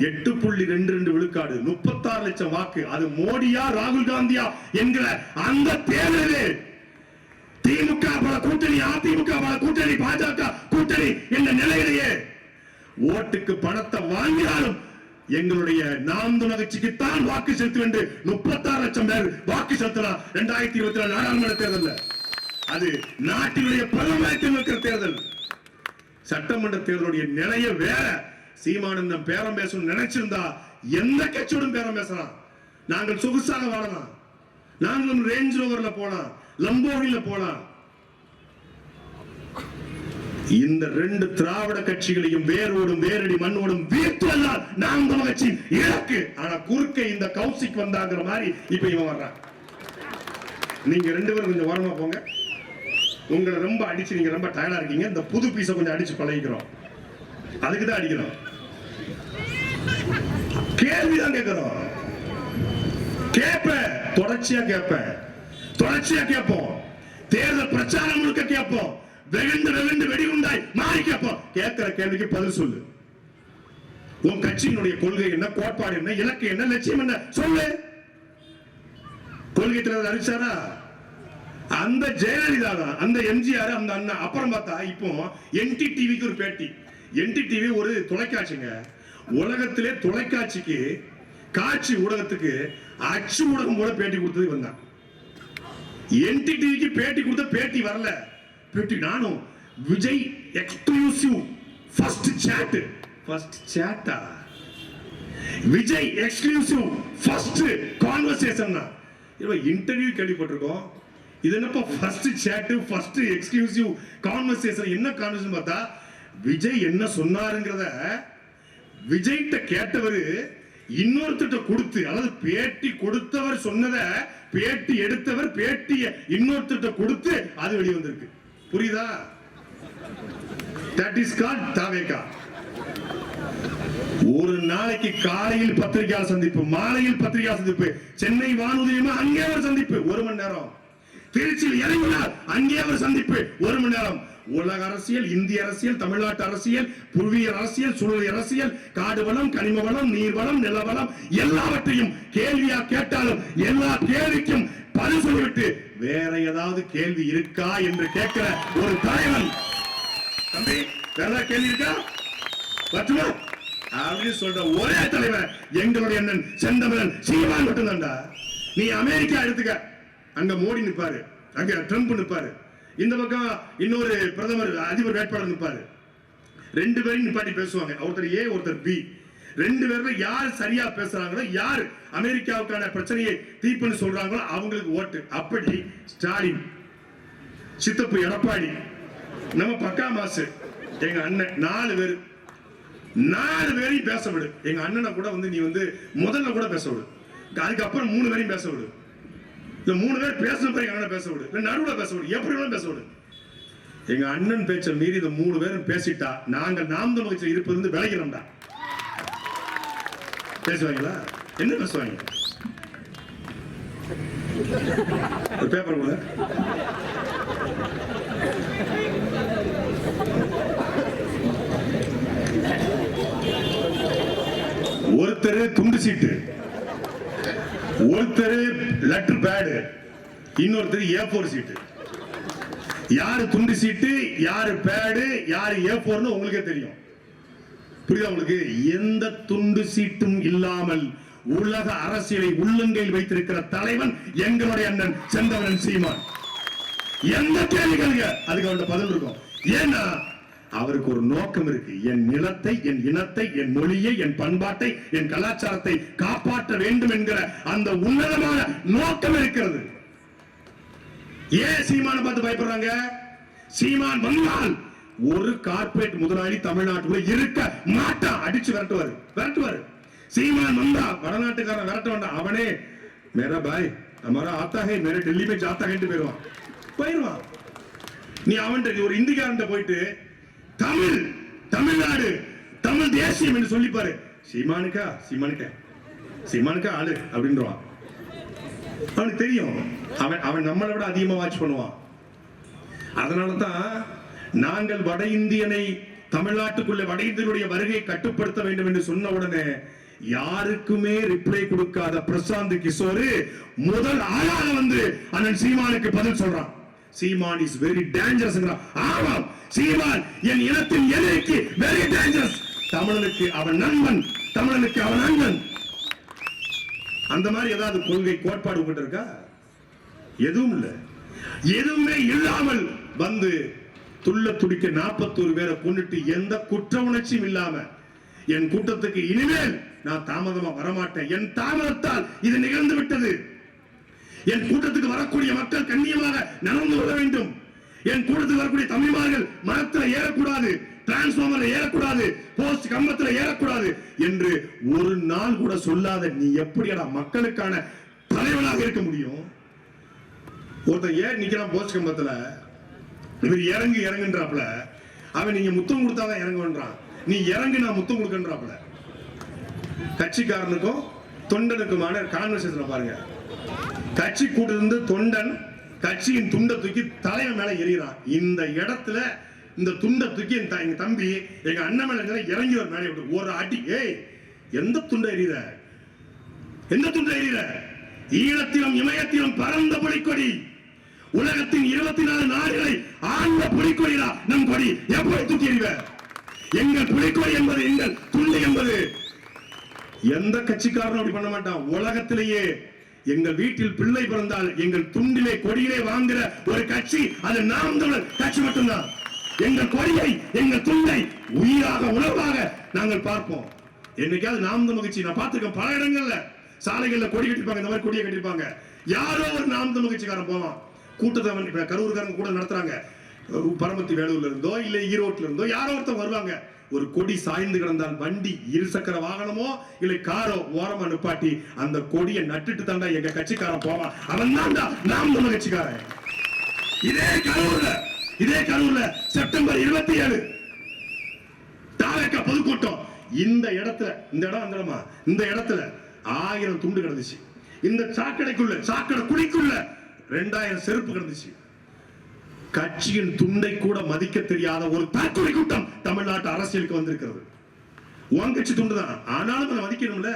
8.22 விழுக்காடு 36 லட்சம் வாக்கு. அது மோடியா ராகுல் காந்தியா என்கிற அந்த தேர்தலில் திமுக பல கூட்டணி, அதிமுக பல கூட்டணி, பாஜக கூட்டணி என்ற நிலையிலேயே ஓட்டுக்கு பணத்தை வாங்கினாலும் எங்களுடைய நாம் தமிழர் கட்சிக்கு தான் வாக்கு செலுத்த வேண்டும். 36 லட்சம் பேர் வாக்கு செலுத்தலாம் 2024 நாடாளுமன்ற தேர்தல். அது நாட்டினுடைய பிரதமருக்கு இருக்கிற தேர்தல். சட்டமன்ற தேர்தலுடைய நிலைய வேற. சீமானந்தம் பேரம் பேசணும் நினைச்சிருந்தா எந்த கட்சியோடும் பேரம் பேசலாம். நாங்கள் சொகுசாக வாழலாம், நாங்களும் ரேஞ்ச் ரோவர்ல போலாம், லம்போகில போலாம். இந்த 2 திராவிட கட்சிகளையும் வேரோடும் வேரடி மண்ணோடும் வீழ்த்துவதால் நாம் தமிழர் கட்சி இலக்கு. ஆனா குறுக்க இந்த கௌசிக் வந்தாங்கிற மாதிரி இப்ப இவன் வர்றான். நீங்க 2 பேரும் கொஞ்சம் ஓரமா போங்க. உங்களை ரொம்ப அடிச்சு நீங்க ரொம்ப டயர்டா இருக்கீங்க. இந்த புது பீஸை கொஞ்சம் அடிச்சு பழகிக்கிறோம், அதுக்குதான் அடிக்கிறோம். கேள்விதான் கேட்கிறோம், கேட்பேன், தொடர்ச்சியா கேட்பேன், தொடர்ச்சியா கேட்போம். தேர்தல் பிரச்சாரம் முழுக்க கேட்போம். வெகுண்டு வெகுண்டு வெடிகுண்டாய் மாறி கேட்போம். கேட்கிற கேள்விக்கு பதில் சொல்லு. உன் கட்சியினுடைய கொள்கை என்ன, கோட்பாடு என்ன, இலக்கு என்ன, லட்சியம் என்ன சொல்லு. கொள்கை தலைவர் அறிவிச்சாரா? அந்த ஜெயலலிதா தான், அந்த எம்ஜிஆர், அந்த அண்ணா. அப்புறம் பார்த்தா இப்போ NTTVக்கு ஒரு பேட்டி. NTTV ஒரு தொலைக்காட்சிங்க. உலகத்திலே தொலைக்காட்சிக்கு, காட்சி ஊடகத்துக்கு அச்சு ஊடகம் போல பேட்டி கொடுத்தது வந்தான். NTTVக்கு பேட்டி கொடுத்த பேட்டி வரல. பேட்டி நானும் விஜய் எக்ஸ்க்ளூசிவ் ஃபர்ஸ்ட் சாட்டா, Vijay exclusive first conversation. Interview கேள்விப்பட்டிருக்கோம். இது என்னப்பா first chat, first exclusive conversation? என்ன கான்வர்சேஷன் பார்த்தா விஜய் என்ன சொன்னாருங்கிறத விஜய்கிட்ட கேட்டவர் இன்னொருத்திட்ட கொடுத்து, அதாவது பேட்டி கொடுத்தவர் சொன்னத பேட்டி எடுத்தவர் பேட்டிய இன்னொருத்திட்ட கொடுத்து அது வெளியே வந்திருக்கு. புரியுதா? That is called தாவேகா. ஒரு நாளைக்கு காலையில் பத்திரிகையாளர் சந்திப்பு, மாலையில் பத்திரிகையாளர் சந்திப்பு, சென்னை வானொலியுமா அங்கே ஒரு சந்திப்பு 1 மணி நேரம், திருச்சியில் இறங்கினார் அங்கே ஒரு சந்திப்பு 1 மணி நேரம். உலக அரசியல், இந்திய அரசியல், தமிழ்நாட்டு அரசியல், புவியியல் அரசியல், சூழல் அரசியல், காடு வளம், கனிம வளம், நீர் வளம், நில வளம் எல்லாவற்றையும் கேள்வியா கேட்டாலும் எல்லா கேள்விக்கும் பதில் சொல்லிவிட்டு வேற ஏதாவது கேள்வி இருக்கா என்று கேட்கிற ஒரு தலைவன். தம்பி வேற கேள்வி இருக்கா பற்றுமா அப்படின்னு சொல்ற ஒரே தலைவன் எங்களுடைய அண்ணன் செந்தமிழன் சீமான் மட்டும்தான்டா. நீ அமெரிக்கா எடுத்துக்க, அங்க மோடி நிற்பாரு, அங்க ட்ரம்ப் நிற்பாரு, இந்த பக்கம் இன்னொரு பிரதமர் அதிபர் வேட்பாளர் நிற்பாரு. 2 பேரும் நிப்பாட்டி பேசுவாங்க. ஒருத்தர் ஏ, ஒருத்தர் பி. 2 பேர்ல யார் சரியா பேசுறாங்களோ, யார் அமெரிக்காவுக்கான பிரச்சனையை தீர்ப்புன்னு சொல்றாங்களோ அவங்களுக்கு ஓட்டு. அப்படி ஸ்டாலின், சித்தப்பு எடப்பாடி, நம்ம பக்கா மாசு, எங்க அண்ணன் 4 பேரையும் பேச விடு. எங்க அண்ணனை கூட நீ முதல்ல கூட பேச விடு, அதுக்கப்புறம் 3 பேரையும் பேச விடு. இல்ல 3 பேர் பேசணும் பிறகு அண்ணனை பேச விடு, இல்ல நடுவுல பேச விடு, எப்படி வேணாலும் பேச விடு. எங்க அண்ணன் பேச்ச மீறி இந்த 3 பேரும் பேசிட்டா நாங்கள் நாம் தமிழ் கட்சியில் இருப்பது விலகிறோம்டா. பேசுவாங்களா? என்ன பேசுவாங்க? பேப்பர் கூட ஒருத்தர் துண்டு சீட்டு, ஒருத்தர் லெட்டர் பேடு, இன்னொருத்தர் A4 சீட்டு. யாரு துண்டு சீட்டு, யாரு பேடு, யாரு A4ன்னு உங்களுக்கே தெரியும். புரியுதா உங்களுக்கு? எந்த துண்டு சீட்டும் இல்லாமல் உலக அரசியலை உள்ளங்கையில் வைத்திருக்கிற தலைவன் எங்களுடைய அண்ணன் செந்தமிழன் சீமான். எந்த கேள்விகளுங்க அதுக்கு அவர்கிட்ட பதில் இருக்கும். ஏன்னா அவருக்கு ஒரு நோக்கம் இருக்கு. என் நிலத்தை, என் இனத்தை, என் மொழியை, என் பண்பாட்டை, என் கலாச்சாரத்தை காப்பாற்ற வேண்டும் என்கிற அந்த உன்னதமான நோக்கம் இருக்கிறது. ஏன் சீமான பார்த்து பயப்படுறாங்க? சீமான் வந்தால் ஒரு கார்ப்பரேட் முதலாளி தமிழ்நாட்டுக்குள்ள இருக்க மாட்டான். அடிச்சு விரட்டுவாரு. சீமான் வந்தா வடநாட்டுக்காரன் விரட்ட வேண்டாம். அவனே மேரா பாய் हमारा आता है मेरे दिल्ली में जाता है போயிடுவான். நீ அவன் ஒரு இந்திக்காரன் போயிட்டு தமிழ்நாடு தமிழ் தேசியம் என்று சொல்லிப்பாரு. சீமானுக்கா ஆளு அப்படின்றான். அவனுக்கு தெரியும் அவன் நம்மளை விட அதிகமா வாட்ச் பண்ணுவான். அதனாலதான் நாங்கள் வட இந்தியனை தமிழ்நாட்டுக்குள்ள வட இந்தியனுடைய வருகையை கட்டுப்படுத்த வேண்டும் என்று சொன்ன உடனே யாருக்குமே ரிப்ளை கொடுக்காத பிரசாந்த் கிஷோர் முதல் ஆளாக வந்து அண்ணன் சீமானுக்கு பதில் சொல்றான். சீமான் இஸ் வெரி டேஞ்சரஸ். ஆமாம், சீமான் என் இனத்தின் எதிரிக்கு வெரி டேஞ்சரஸ். தமிழனுக்கு அவன் நண்பன், தமிழனுக்கு அவன் நண்பன். அந்த மாதிரி ஏதாவது கொள்கை கோட்பாடு உங்ககிட்ட இருக்கா? எதுவும் இல்ல. எதுவுமே இல்லாமல் வந்து துள்ள துடிக்க 41 பேரை கொண்டுட்டு எந்த குற்ற உணர்ச்சியும் இல்லாம என் கூட்டத்துக்கு இனிமேல் நான் தாமதமா வரமாட்டேன். என் தாமதத்தால் இது நிகழ்ந்து விட்டது. என் கூட்டத்துக்கு வரக்கூடிய மக்கள் கண்ணியமாக நடந்து கொள்ள வேண்டும். என் கூட்டத்துக்கு வரக்கூடிய தமிழ்மார்கள் மரத்தில் ஏறக்கூடாது, டிரான்ஸ்பார்மர்ல ஏறக்கூடாது, போஸ்ட் கம்பத்துல ஏறக்கூடாது என்று ஒரு நாள் கூட சொல்லாத நீ எப்படிடா மக்களுக்கான தலைவனாக இருக்க முடியும்? ஒருத்தர் ஏன் நிக்கிறான் போஸ்ட் கம்பத்துல, இவர் இறங்குன்றாப்ல. அவன் நீங்க முத்தம் கொடுத்தாதான் இறங்குன்றான். நீ இறங்கு நான் முத்தம் கொடுக்கன்றாப்ல. கட்சிக்காரனுக்கும் தொண்டனுக்குமான கான்வர்சேஷன் பாருங்க. கட்சி கூட்டிலிருந்து தொண்டன் கட்சியின் துண்டை தூக்கி தலைவன் மேல எறிகிறான். இந்த இடத்துல இந்த துண்டை தூக்கி எங்க தம்பி எங்க அண்ணன் மேல இறங்கி ஒரு மேலே ஒரு அடி. ஏய், எந்த துண்டை எறிகிற? எந்த துண்டை எறிகிற? ஈழத்திலும் இமயத்திலும் பறந்த புலிக்கொடி, உலகத்தின் 24 நாடுகளை ஆண்ட புலிக்கொடிடா நம் கொடி. எப்படி தூக்கி எறிவ? எங்கள் புலிக்கொடி என்பது, எங்கள் துண்டு என்பது. எந்த கட்சிக்காரனும் அப்படி பண்ண மாட்டான். உலகத்திலேயே எங்கள் வீட்டில் பிள்ளை பிறந்தால் எங்கள் துண்டிலே கொடியிலே வாங்குற ஒரு கட்சி அது நாம் தமிழர் கட்சி மட்டும்தான். எங்கள் கொடியை, எங்கள் துண்டை உயிராக உணர்வாக நாங்கள் பார்ப்போம். என்னைக்காவது நாம் தமிழ் கட்சி நான் பார்த்திருக்கேன். பல இடங்கள்ல சாலைகள்ல கொடி கட்டிருப்பாங்க, இந்த மாதிரி கொடியை கட்டிருப்பாங்க. யாரோ ஒரு நாம் தமிழ் கட்சிக்காரன் போவான். கூட்டத்தை கரூர்காரங்க கூட நடத்துறாங்க. பரமத்தி வேலூர்ல இருந்தோ இல்ல ஈரோட்ல இருந்தோ யாரோ ஒருத்தர் வருவாங்க. ஒரு கொடி சாய்ந்து கிடந்தால் வண்டி, இருசக்கர வாகனமோ இல்ல காரோ ஓரமா நிப்பாட்டி அந்த கொடியை நட்டுட்டு தாண்டா எங்க கட்சிக்காரன் போவான். அவன் தான்டா நாம் தமிழ் கட்சிக்காரன். இதே கரூர்ல செப்டம்பர் 27 தாவேக்கா பொதுக்கூட்டம். இந்த இடத்துல, இந்த இடத்துல 1000 துண்டு கிடந்துச்சு. இந்த சாக்கடை குழிக்குள்ள 2000 செருப்பு கிடந்துச்சு. கட்சியின் துண்டை கூட மதிக்க தெரியாத ஒரு தற்கொலை கூட்டம் தமிழ்நாட்டு அரசியலுக்கு வந்திருக்கிறது. உன் கட்சி துண்டு தான், ஆனாலும் அதை மதிக்கணும்ல.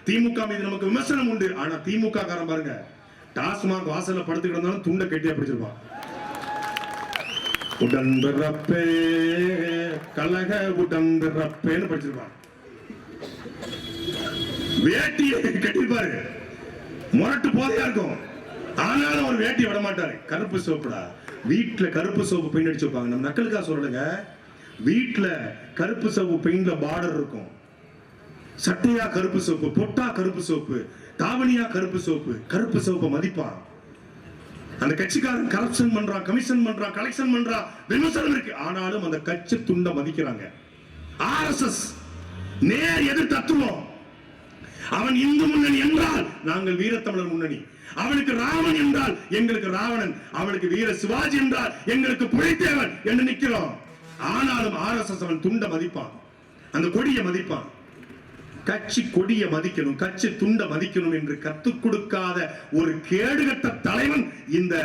திமுக மீது நமக்கு விமர்சனம் உண்டு. ஆனா திமுக காரன் பாருங்க, டாஸ்மாக் வாசல்ல படுத்து கிடந்தாலும் துண்டை கட்டியா பிடிச்சிருப்பான். உடன்பிறப்பே கலக உடன்பிறப்பேன்னு படிச்சிருப்பான். வேட்டியை கட்டிருப்பாரு, முரட்டு போதையா இருக்கும். ஆனாலும் ஒரு வேட்டி விட மாட்டாரு. கருப்பு சோப்புடா, வீட்டுல கருப்பு சோப்பு பெயிண்ட் அடிச்சு வைப்பாங்க. நம்ம நக்கலுக்கா சொல்லுங்க, வீட்டுல கருப்பு சோப்பு பெயிண்ட்ல பார்டர் இருக்கும். சட்டையா கருப்பு சோப்பு, பொட்டா கருப்பு சோப்பு, தாவணியா கருப்பு சோப்பு. கருப்பு சோப்பை மதிப்பான். அந்த கட்சிக்காரன் கரப்ஷன் பண்றான், கமிஷன் பண்றான், கலெக்ஷன் பண்றான், விமர்சனம் இருக்கு. ஆனாலும் அந்த கட்சி துண்டை மதிக்கிறாங்க. RSS நேர் எதிர் தத்துவம். அவன் இந்து முன்னணி என்றால் நாங்கள் வீரத்தமிழர் முன்னணி. அவனுக்கு ராமன் என்றால் எங்களுக்கு ராவணன், அவனுக்கு வீர சிவாஜி என்றால் எங்களுக்கு புலித்தேவன் என்று நிற்கிறோம். ஆனாலும் RSS அவன் துண்ட மதிப்பான், அந்த கொடிய மதிப்பான். கட்சி கொடிய மதிக்கணும், கட்சி துண்ட மதிக்கணும் என்று கத்துக் கொடுக்காத ஒரு கேடுகட்ட தலைவன் இந்த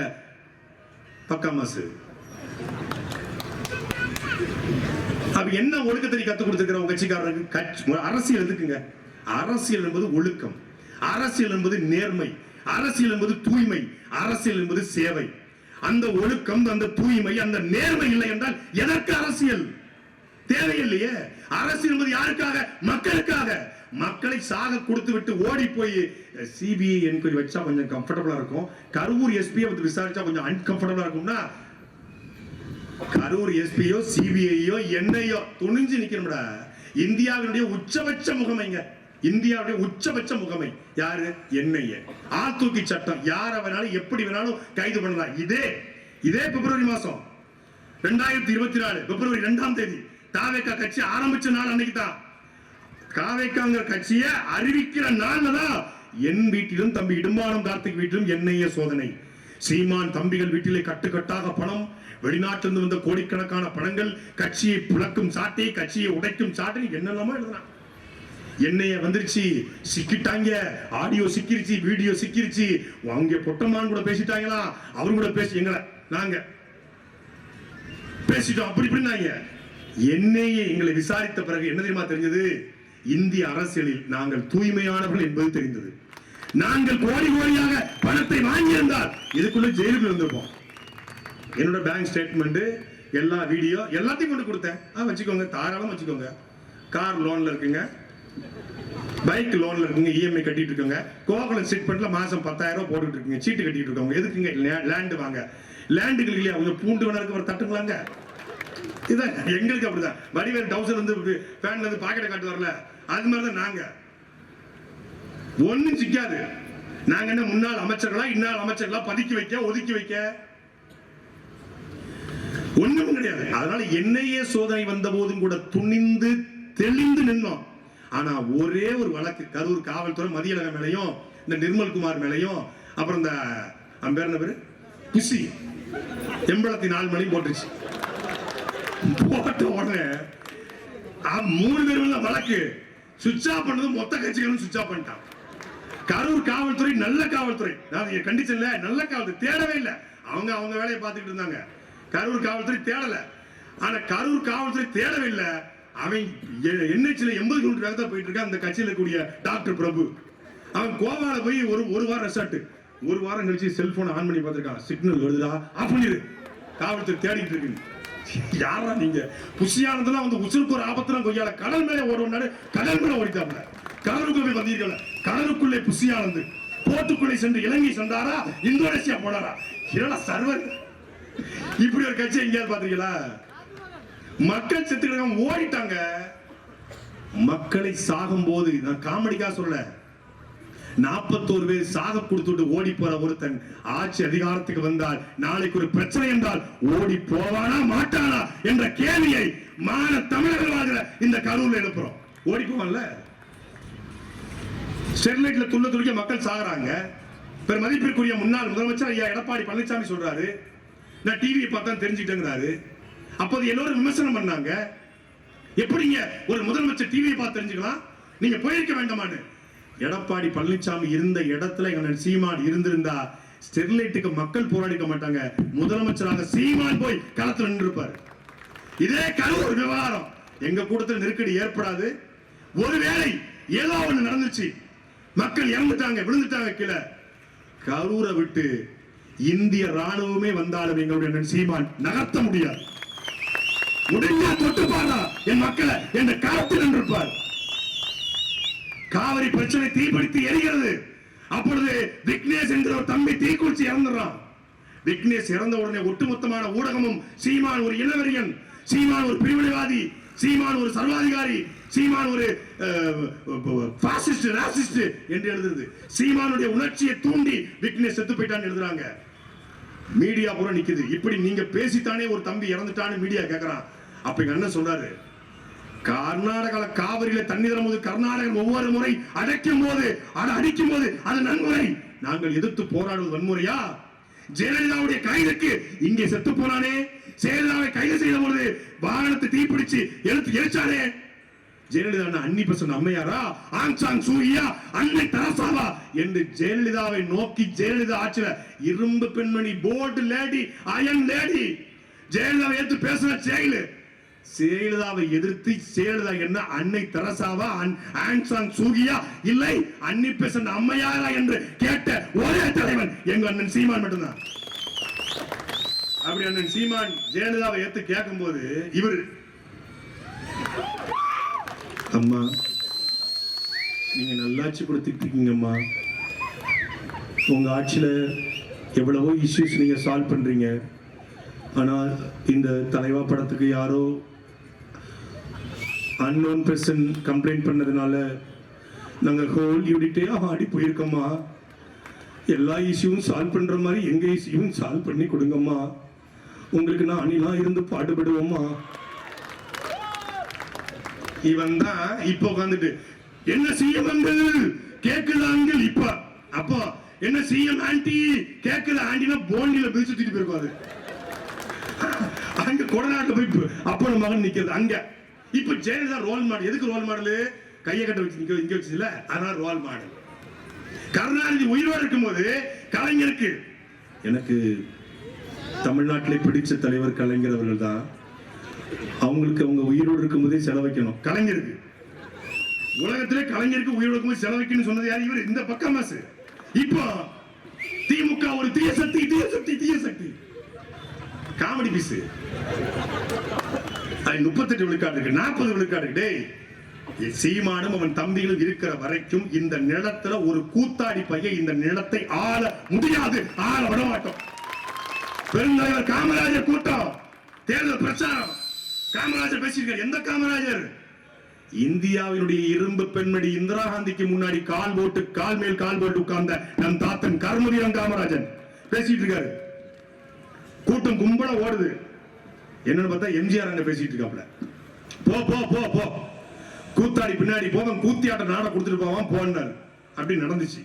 பக்கமாசு. அப்ப என்ன ஒழுக்கத்தை கத்துக் கொடுத்திருக்கிற உங்க கட்சிக்காரருக்கு? அரசியல் எதுக்குங்க? அரசியல் என்பது ஒழுக்கம், அரசியல் என்பது நேர்மை, அரசியல் என்பது தூய்மை, அரசியல் என்பது சேவை. அந்த ஒழுக்கம், அந்த தூய்மை, அந்த நேர்மை இல்லை என்றால் எதற்கு அரசியல்? தேவையில்லையே. அரசியல் என்பது யாருக்காக? மக்களுக்காக. மக்களை சாக கொடுத்து விட்டு ஓடி போய் சிபிஐ என்கொயரி வச்சா கொஞ்சம் கம்ஃபர்டபுளா இருக்கும், கரூர் எஸ்பியை வந்து விசாரிச்சா கொஞ்சம் அன்கம்ஃபர்டபுளா இருக்கும்னா, கரூர் எஸ்பியோ சிபிஐயோ என்னையோ துணிஞ்சு நிக்கணும்டா. இந்தியாவினுடைய உச்சபட்ச முகமைங்க, இந்தியாவுடைய உச்சபட்ச முகமை யாரு? என்ஐஏ. ஆள் தூக்கி சட்டம், யார வேணாலும் எப்படி வேணாலும் கைது பண்ணலாம். இதே பிப்ரவரி மாசம் 2024 பிப்ரவரி 2ஆம் தேதி தாவேகா கட்சி ஆரம்பிச்ச நாள் அன்னைக்கு தான், தாவேகாங்கிற கட்சியை அறிவிக்கிற நாள்ல தான் என் வீட்டிலும் தம்பி இடும்பானம் கார்த்திக் வீட்டிலும் என்ஐஏ சோதனை. சீமான் தம்பிகள் வீட்டிலே கட்டுக்கட்டாக பணம், வெளிநாட்டிலிருந்து வந்த கோடிக்கணக்கான பணங்கள், கட்சியை பிளக்கும் சாட்டை, கட்சியை உடைக்கும் சாட்டை, என்னெல்லாமோ எழுதுறான். என்னைய வந்துருச்சு, சிக்கிட்டாங்க, ஆடியோ சிக்கிருச்சு, வீடியோ சிக்கிருச்சு, அவங்க பொட்டமான் கூட பேசிட்டாங்களா, அவரு கூட பேசி எங்களை நாங்க பேசிட்டோம் அப்படி இப்படின்னாங்க. என்னையே எங்களை விசாரித்த பிறகு என்ன தெரியுமா தெரிஞ்சது? இந்திய அரசியலில் நாங்கள் தூய்மையானவர்கள் என்பது தெரிந்தது. நாங்கள் கோடி கோடியாக பணத்தை வாங்கியிருந்தால் இதுக்குள்ள ஜெயிலுக்குள்ள இருந்திருப்போம். என்னோட பேங்க் ஸ்டேட்மெண்ட், எல்லா வீடியோ எல்லாத்தையும் கொண்டு கொடுத்தேன். வச்சுக்கோங்க, தாராளம் வச்சுக்கோங்க. கார் லோன்ல இருக்குங்க, பைக் லோன்ல இருக்குங்க, இஎம்ஐ கட்டிட்டு இருக்கோங்க. கோகுலம் ஸ்ட்ரீட் ஃபண்ட்ல மாசம் 10,000 போட்டுட்டு இருக்குங்க, சீட்டு கட்டிட்டு இருக்கோங்க. எதுக்குங்க? லேண்ட் வாங்க. லேண்டுகள் இல்லையா, அவங்க பூண்டு வேணாருக்கு ஒரு தட்டுங்களாங்க. இதுதான் எங்களுக்கு அப்படிதான். வடிவேல் டவுசர் வந்து ஃபேன்ல இருந்து பாக்கெட்டை காட்டு வரல, அது மாதிரிதான் நாங்க. ஒண்ணும் சிக்காது. நாங்க என்ன முன்னாள் அமைச்சர்களா இன்னாள் அமைச்சர்களா பதுக்கி வைக்க ஒதுக்கி வைக்க ஒண்ணும் கிடையாது. அதனால என்ஐஏ சோதனை வந்த போதும் கூட துணிந்து தெளிந்து நின்னோம். ஆனா ஒரே ஒரு வழக்கு, கரூர் காவல்துறை மதியழகன் மேலையும் இந்த நிர்மல்குமார் மேலையும் அப்புறம் இந்த பேரு புசி 84 மணி போட்டுச்சு. போட்ட உடனே 3 பேர் வழக்கு சுவிட்ச் ஆஃப் பண்ணது மொத்த கட்சிகளும் சுவிட்ச் ஆஃப் பண்ணிட்டான். கரூர் காவல்துறை நல்ல காவல்துறை, கண்டிச்சன்ல நல்ல காவல்துறை தேடவே இல்லை. அவங்க வேலையை பார்த்துக்கிட்டு இருந்தாங்க. கரூர் காவல்துறை தேடல. ஆனா கரூர் காவல்துறை தேடவே இல்லை. அவன் என்ஹெச்ல 80 கிலோமீட்டர் வேகத்தில் போயிட்டு இருக்கான். அந்த கட்சியில் இருக்கக்கூடிய டாக்டர் பிரபு அவன் கோவால போய் ஒரு வாரம் ரெசார்ட், ஒரு வாரம் கழிச்சு செல்போன் ஆன் பண்ணி பார்த்திருக்கான். சிக்னல் வருதுடா, ஆஃப் பண்ணிடு, காவல்துறை தேடிட்டு இருக்கு. யாரா நீங்க? புஷியானதெல்லாம் வந்து உசுருக்கு ஒரு ஆபத்துல கொய்யால கடல் மேலே ஓடுவாரு, கடல் மேல ஓடிட்டாப்ல. கடலுக்குள்ளே வந்தீர்கள், கடலுக்குள்ளே புஷியானது போட்டுக்குள்ளே சென்று இலங்கை சென்றாரா, இந்தோனேசியா போனாரா? சர்வர் இப்படி ஒரு கட்சி எங்கேயாவது பாத்தீங்களா? மக்கள் செத்துக்கிட்டு ஓடிட்டாங்க. மக்களை சாகும் போது நான் காமெடிக்கா சொல்ல, 41 பேர் சாக கொடுத்துட்டு ஓடி போற ஒருத்தன் ஆட்சி அதிகாரத்துக்கு வந்தால் நாளைக்கு ஒரு பிரச்சனை என்றால் ஓடி போவானா மாட்டானா என்ற கேள்வியை மான தமிழர்கள் வாழ்கிற இந்த கரூர்ல எழுப்புறோம். ஓடி போவான்ல. ஸ்டெர்லைட்ல துள்ள மக்கள் சாகுறாங்க. பெரும் மதிப்பிற்குரிய முன்னாள் முதலமைச்சர் ஐயா எடப்பாடி பழனிசாமி சொல்றாரு, நான் டிவியை பார்த்தா தெரிஞ்சுக்கிட்டேங்கிறாரு. அப்போது எல்லோரும் விமர்சனம் பண்ணாங்க, எப்படிங்க ஒரு முதலமைச்சர் டிவியை பார்த்து தெரிஞ்சுக்கலாம், நீங்க போயிருக்க வேண்டாமான்னு. எடப்பாடி பழனிசாமி இருந்த இடத்துல சீமான் இருந்திருந்தா ஸ்டெர்லைட்டுக்கு மக்கள் போராடிக்க மாட்டாங்க, முதலமைச்சராக சீமான் போய் களத்தில் நின்றுப்பார். இதே கரூர் விவகாரம் எங்க கூட்டத்தில் நெருக்கடி ஏற்படாது. ஒருவேளை ஏதோ ஒண்ணு நடந்துச்சு, மக்கள் இறந்துட்டாங்க, விழுந்துட்டாங்க கீழே, கரூரை விட்டு இந்திய ராணுவமே வந்தாலும் எங்களுடைய சீமான் நகர்த்த முடியாது. முடிஞ்சா தொட்டு பாரா என் மக்களை என்ற களத்தில் நின்றிருப்பார். காவிரி பிரச்சனை தீப்பிடித்து எரிகிறது. அப்பொழுது விக்னேஷ் என்கிற ஒரு தம்பி தீக்குளிச்சு இறந்துறான். விக்னேஷ் இறந்த உடனே ஒட்டுமொத்தமான ஊடகமும் சீமான் ஒரு இனவெறியன், சீமான் ஒரு பிரிவினைவாதி, சீமான் ஒரு சர்வாதிகாரி, சீமான் ஒரு பாசிஸ்ட் ராசிஸ்ட் என்று எழுதுறது. சீமானுடைய உணர்ச்சியை தூண்டி விக்னேஷ் செத்து போயிட்டான்னு எழுதுறாங்க. மீடியா பூரா நிக்குது. இப்படி நீங்க பேசித்தானே ஒரு தம்பி இறந்துட்டான்னு மீடியா கேட்கறான். அப்ப எங்க அண்ணன் சொல்றாரு, கர்நாடகால காவிரியில தண்ணி தரும்போது கர்நாடகம் ஒவ்வொரு முறை அடிக்கும் போது அது நன்முறை. நாங்கள் எதிர்த்து போராடுவது வன்முறையா? ஜெயலலிதாவுடைய கைதுக்கு இங்கே செத்து போனானே, ஜெயலலிதாவை கைது செய்த பொழுது வாகனத்தை தீப்பிடிச்சு எரிச்சானே, ஜெயலலிதா அன்னி பெசன்ட் அம்மையாரா, ஆங் சாங் சூகியா, அன்னை தெரசாவா என்று ஜெயலலிதாவை நோக்கி ஜெயலலிதா ஆட்சியில இரும்பு பெண்மணி, போல்ட் லேடி, அயன் லேடி, ஜெயலலிதாவை எடுத்து பேசுற செயலு, ஜெயலலிதாவை எதிர்த்து ஜெயலலிதா என்ன அன்னை தெரசாவா, ஆங் சாங் சூகியா, இல்லை அன்னி பெசன்ட் அம்மையாரா என்று கேட்ட ஒரே தலைவன் எங்க அண்ணன் சீமான் மட்டும்தான். அப்படி அண்ணன் சீமான் ஜெயலலிதாவை ஏத்து கேட்கும் போது இவர், அம்மா நீங்க நல்லாட்சி கொடுத்துட்டு இருக்கீங்கம்மா, உங்க ஆட்சியில எவ்வளவோ இஷ்யூஸ் நீங்க சால்வ் பண்றீங்க, ஆனா இந்த தலைவா படத்துக்கு யாரோ அன்னோன் பர்சன் கம்ப்ளைண்ட் பண்ணதுனால நாங்க ஹோல் யூனிட்டே ஆடி போயிருக்கோம்மா, எல்லா இஷ்யூவும் சால்வ் பண்ற மாதிரி எங்க இஷ்யூவும் சால்வ் பண்ணி கொடுங்கம்மா, உங்களுக்கு நான் அணிலாம் இருந்து பாடுபடுவோம்மா. இவன் தான் இப்ப உட்காந்துட்டு என்ன சிஎம் அங்கிள் கேக்குதாங்கள், இப்ப அப்போ என்ன சிஎம் ஆண்டி கேக்குதா ஆண்டினா போண்டில பிரிச்சு தூக்கிட்டு போயிருக்காது, அங்க கொடநாட்டுல போய் அப்ப நம்ம மகன் நிக்கிறது அங்க. இப்ப ஜெயலலிதா ரோல் மாடல். எதுக்கு ரோல் மாடல்? கையை கட்ட வச்சு இங்க வச்சுல, அதனால ரோல் மாடல். கருணாநிதி உயிரோடு இருக்கும்போது கலைஞருக்கு, எனக்கு தமிழ்நாட்டிலே பிடிச்ச தலைவர் கலைஞர் அவர்கள் தான், அவங்களுக்கு அவங்க உயிரோடு இருக்கும்போதே செலவைக்கணும். கலைஞருக்கு உலகத்திலே கலைஞருக்கு உயிரோடு இருக்கும்போது செலவைக்கணும் சொன்னது யார்? இவர். இந்த பக்கம் மாசு. இப்போ திமுக ஒரு தீய சக்தி காமெடி பீஸ். 38 விழுக்காடு இருக்கு, 40 விழுக்காடு. டேய், சீமானும் அவன் தம்பிகளும் இருக்கிற வரைக்கும் இந்த நிலத்துல ஒரு கூத்தாடி பையன் இந்த நிலத்தை ஆள முடியாது, ஆள விட மாட்டோம். பெருந்தலைவர் காமராஜர் கூட்டம், தேர்தல் பிரச்சாரம், காமராஜர் பேசியிருக்கார். எந்த காமராஜர்? இந்தியாவினுடைய இரும்பு பெண்மணி இந்திரா காந்திக்கு முன்னாடி கால் மேல் கால் போட்டு உட்கார்ந்த நம் தாத்தன் கர்மவீரன் காமராஜன் பேசிட்டு இருக்காரு. கூட்டம் கும்பல ஓடுது. என்னன்னு பார்த்தா எம்ஜிஆர் அங்க பேசிட்டு இருக்காப்ல. போ போ போ போ கூத்தாடி பின்னாடி போவன், கூத்தியாட்ட நாட கொடுத்துட்டு போவான் போனார். அப்படி நடந்துச்சு.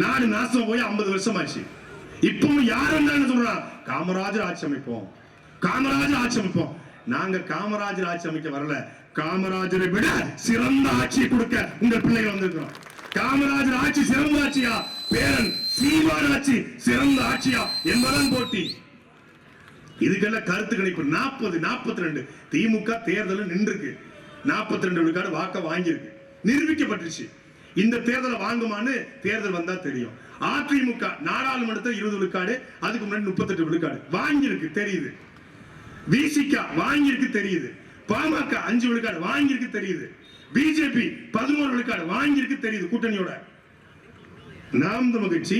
நாடு நாசம் போய் 50 வருஷம் ஆச்சு. இப்பவும் யார் என்ன சொல்றான்? காமராஜர் ஆட்சி அமைப்போம். நாங்க காமராஜர் ஆட்சி அமைக்க வரல, காமராஜரை விட சிறந்த ஆட்சியை கொடுக்க உங்கள் பிள்ளைகள் வந்திருக்கிறோம். காமராஜர் ஆட்சி சிறந்த ஆட்சியா, பேரன் சீமான் ஆட்சி சிறந்த ஆட்சியா என்பதான் போட்டி. இதுக்கெல்லாம் கருத்து கணிப்பு 40-42. திமுக தேர்தல் நின்றுருக்கு, 42 விழுக்காடு வாக்க வாங்கியிருக்கு, நிரூபிக்கப்பட்டுருச்சு. இந்த தேர்தலை வாங்குமான்னு தேர்தல் வந்தா தெரியும். அதிமுக நாடாளுமன்றத்தில் 20 விழுக்காடு, அதுக்கு முன்னாடி 38 விழுக்காடு வாங்கியிருக்கு தெரியுது. விசிக வாங்கியிருக்கு தெரியுது. பாமக 5 விழுக்காடு வாங்கியிருக்கு தெரியுது. பிஜேபி 11 விழுக்காடு வாங்கியிருக்கு தெரியுது கூட்டணியோட. நாம் தமிழர் கட்சி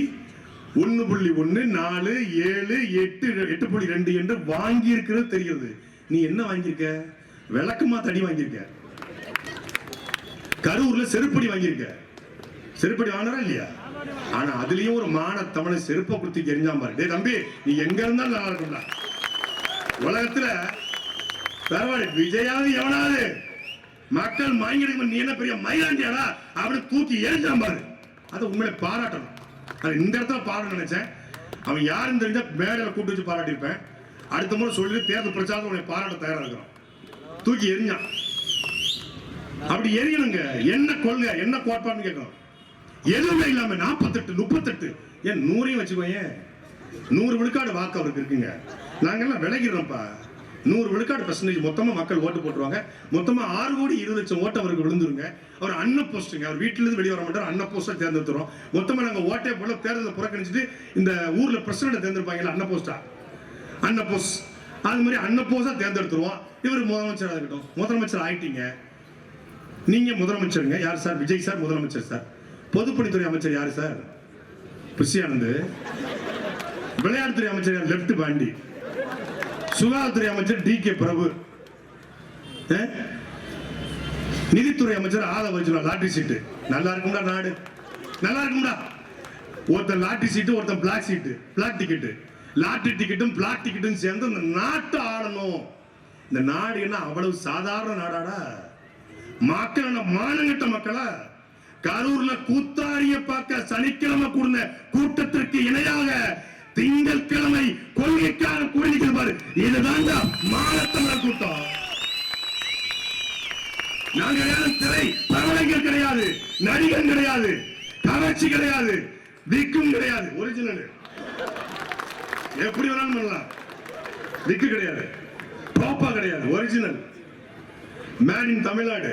1.1, 4, 7, 8.2 என்று வாங்கி இருக்கிறது தெரிகிறது. நீ என்ன வாங்கியிருக்க? விளக்குமா தடி வாங்கியிருக்க, கரூர்ல செருப்படி வாங்கியிருக்க. செருப்படி வாங்கினா இல்லையா? ஆனா அதுலயும் ஒரு மான தமிழை செருப்பை கொடுத்து எரிஞ்சாம பாரு. டே தம்பி, நீ எங்க இருந்தாலும் நல்லா இருக்கும்டா. உலகத்துல பரவாயில்ல, விஜயாவது எவனாவது மக்கள் வாங்கிடுங்க, நீ என்ன பெரிய மயிலாண்டியாடா அப்படி தூக்கி எரிஞ்சாம பாரு. அதை உண்மையில பாராட்டணும். இந்த இடத்துல பாராட்ட நினைச்சேன். அவன் யாருன்னு தெரிஞ்சா மேடையில கூட்டு வச்சு பாராட்டியிருப்பேன். அடுத்த முறை சொல்லி தேர்தல் பிரச்சாரத்தை உன்னை பாராட்ட தயாரா இருக்கிறோம். தூக்கி எரிஞ்சான். அப்படி எரியணுங்க. என்ன கொள்கை, என்ன கோட்பாடுன்னு கேட்கணும். எதுவுமே இல்லாம 48, 38, ஏன் 100 வச்சுக்கோங்க. 100 விழுக்காடு வாக்கு அவருக்கு இருக்குங்க. நாங்கெல்லாம் விலகிறோம்ப்பா. 100 விழுக்காடு பெர்சன்டேஜ் மொத்தமா மக்கள் ஓட்டு போட்டுருவாங்க. மொத்தமா 6,20,00,000 ஓட்டு அவருக்கு விழுந்துருங்க. அவர் அன்ன போஸ்டுங்க. அவர் வீட்டுல இருந்து வெளியே வர மாட்டார். அன்ன போஸ்டா தேர்ந்தெடுத்துறோம். மொத்தமா நாங்க ஓட்டே போல தேர்தலை புறக்கணிச்சுட்டு இந்த ஊர்ல பிரசிடண்ட் தேர்ந்தெடுப்பாங்க அன்ன போஸ்டா, அன்ன போஸ்ட், அது மாதிரி அன்ன போஸ்டா தேர்ந்தெடுத்துருவோம். இவர் முதலமைச்சராக இருக்கட்டும். முதலமைச்சர் ஆயிட்டீங்க. நீங்க முதலமைச்சருங்க. யார் சார்? விஜய் சார் முதலமைச்சர் சார். பொதுப்பணித்துறை அமைச்சர் யாரு சார்? புஷியானந்த். விளையாட்டுத்துறை அமைச்சர் யார்? லெப்ட் பாண்டி. சுகாதாரத்துறை அமைச்சர் டி கே பிரபு. நிதித்துறை அமைச்சர் ஆதவ அர்ஜுனா. லாட்டரி சீட்டு நல்லா இருக்கும்டா, நாடு நல்லா இருக்கும்டா. ஒருத்தன் லாட்டரி சீட்டு, ஒருத்தன் பிளாக் டிக்கெட். லாட்டரி டிக்கெட்டும் பிளாக் டிக்கெட்டும் சேர்ந்து இந்த நாட்டை ஆளணும். இந்த நாடு என்ன அவ்வளவு சாதாரண நாடாடா? மக்கள் என்ன மானங்கட்ட மக்களா? கரூர்ல கூத்தாடிய பார்க்க சனிக்கிழமை கூடின கூட்டத்திற்கு இணையாக திங்கட்கிழமை கொள்கைக்காக கூடியிருப்பாரு. இதுதான் மானத்தமிழர் கூட்டம். நாங்கள் யாரும் திரை பிரபலங்கள் கிடையாது, நடிகர் கிடையாது, கவர்ச்சி கிடையாது, விக்கும் கிடையாது. ஒரிஜினல் எப்படி வேணாலும் பண்ணலாம். விக்கு கிடையாது, பாப்பா கிடையாது, ஒரிஜினல் மேன் இன் தமிழ்நாடு.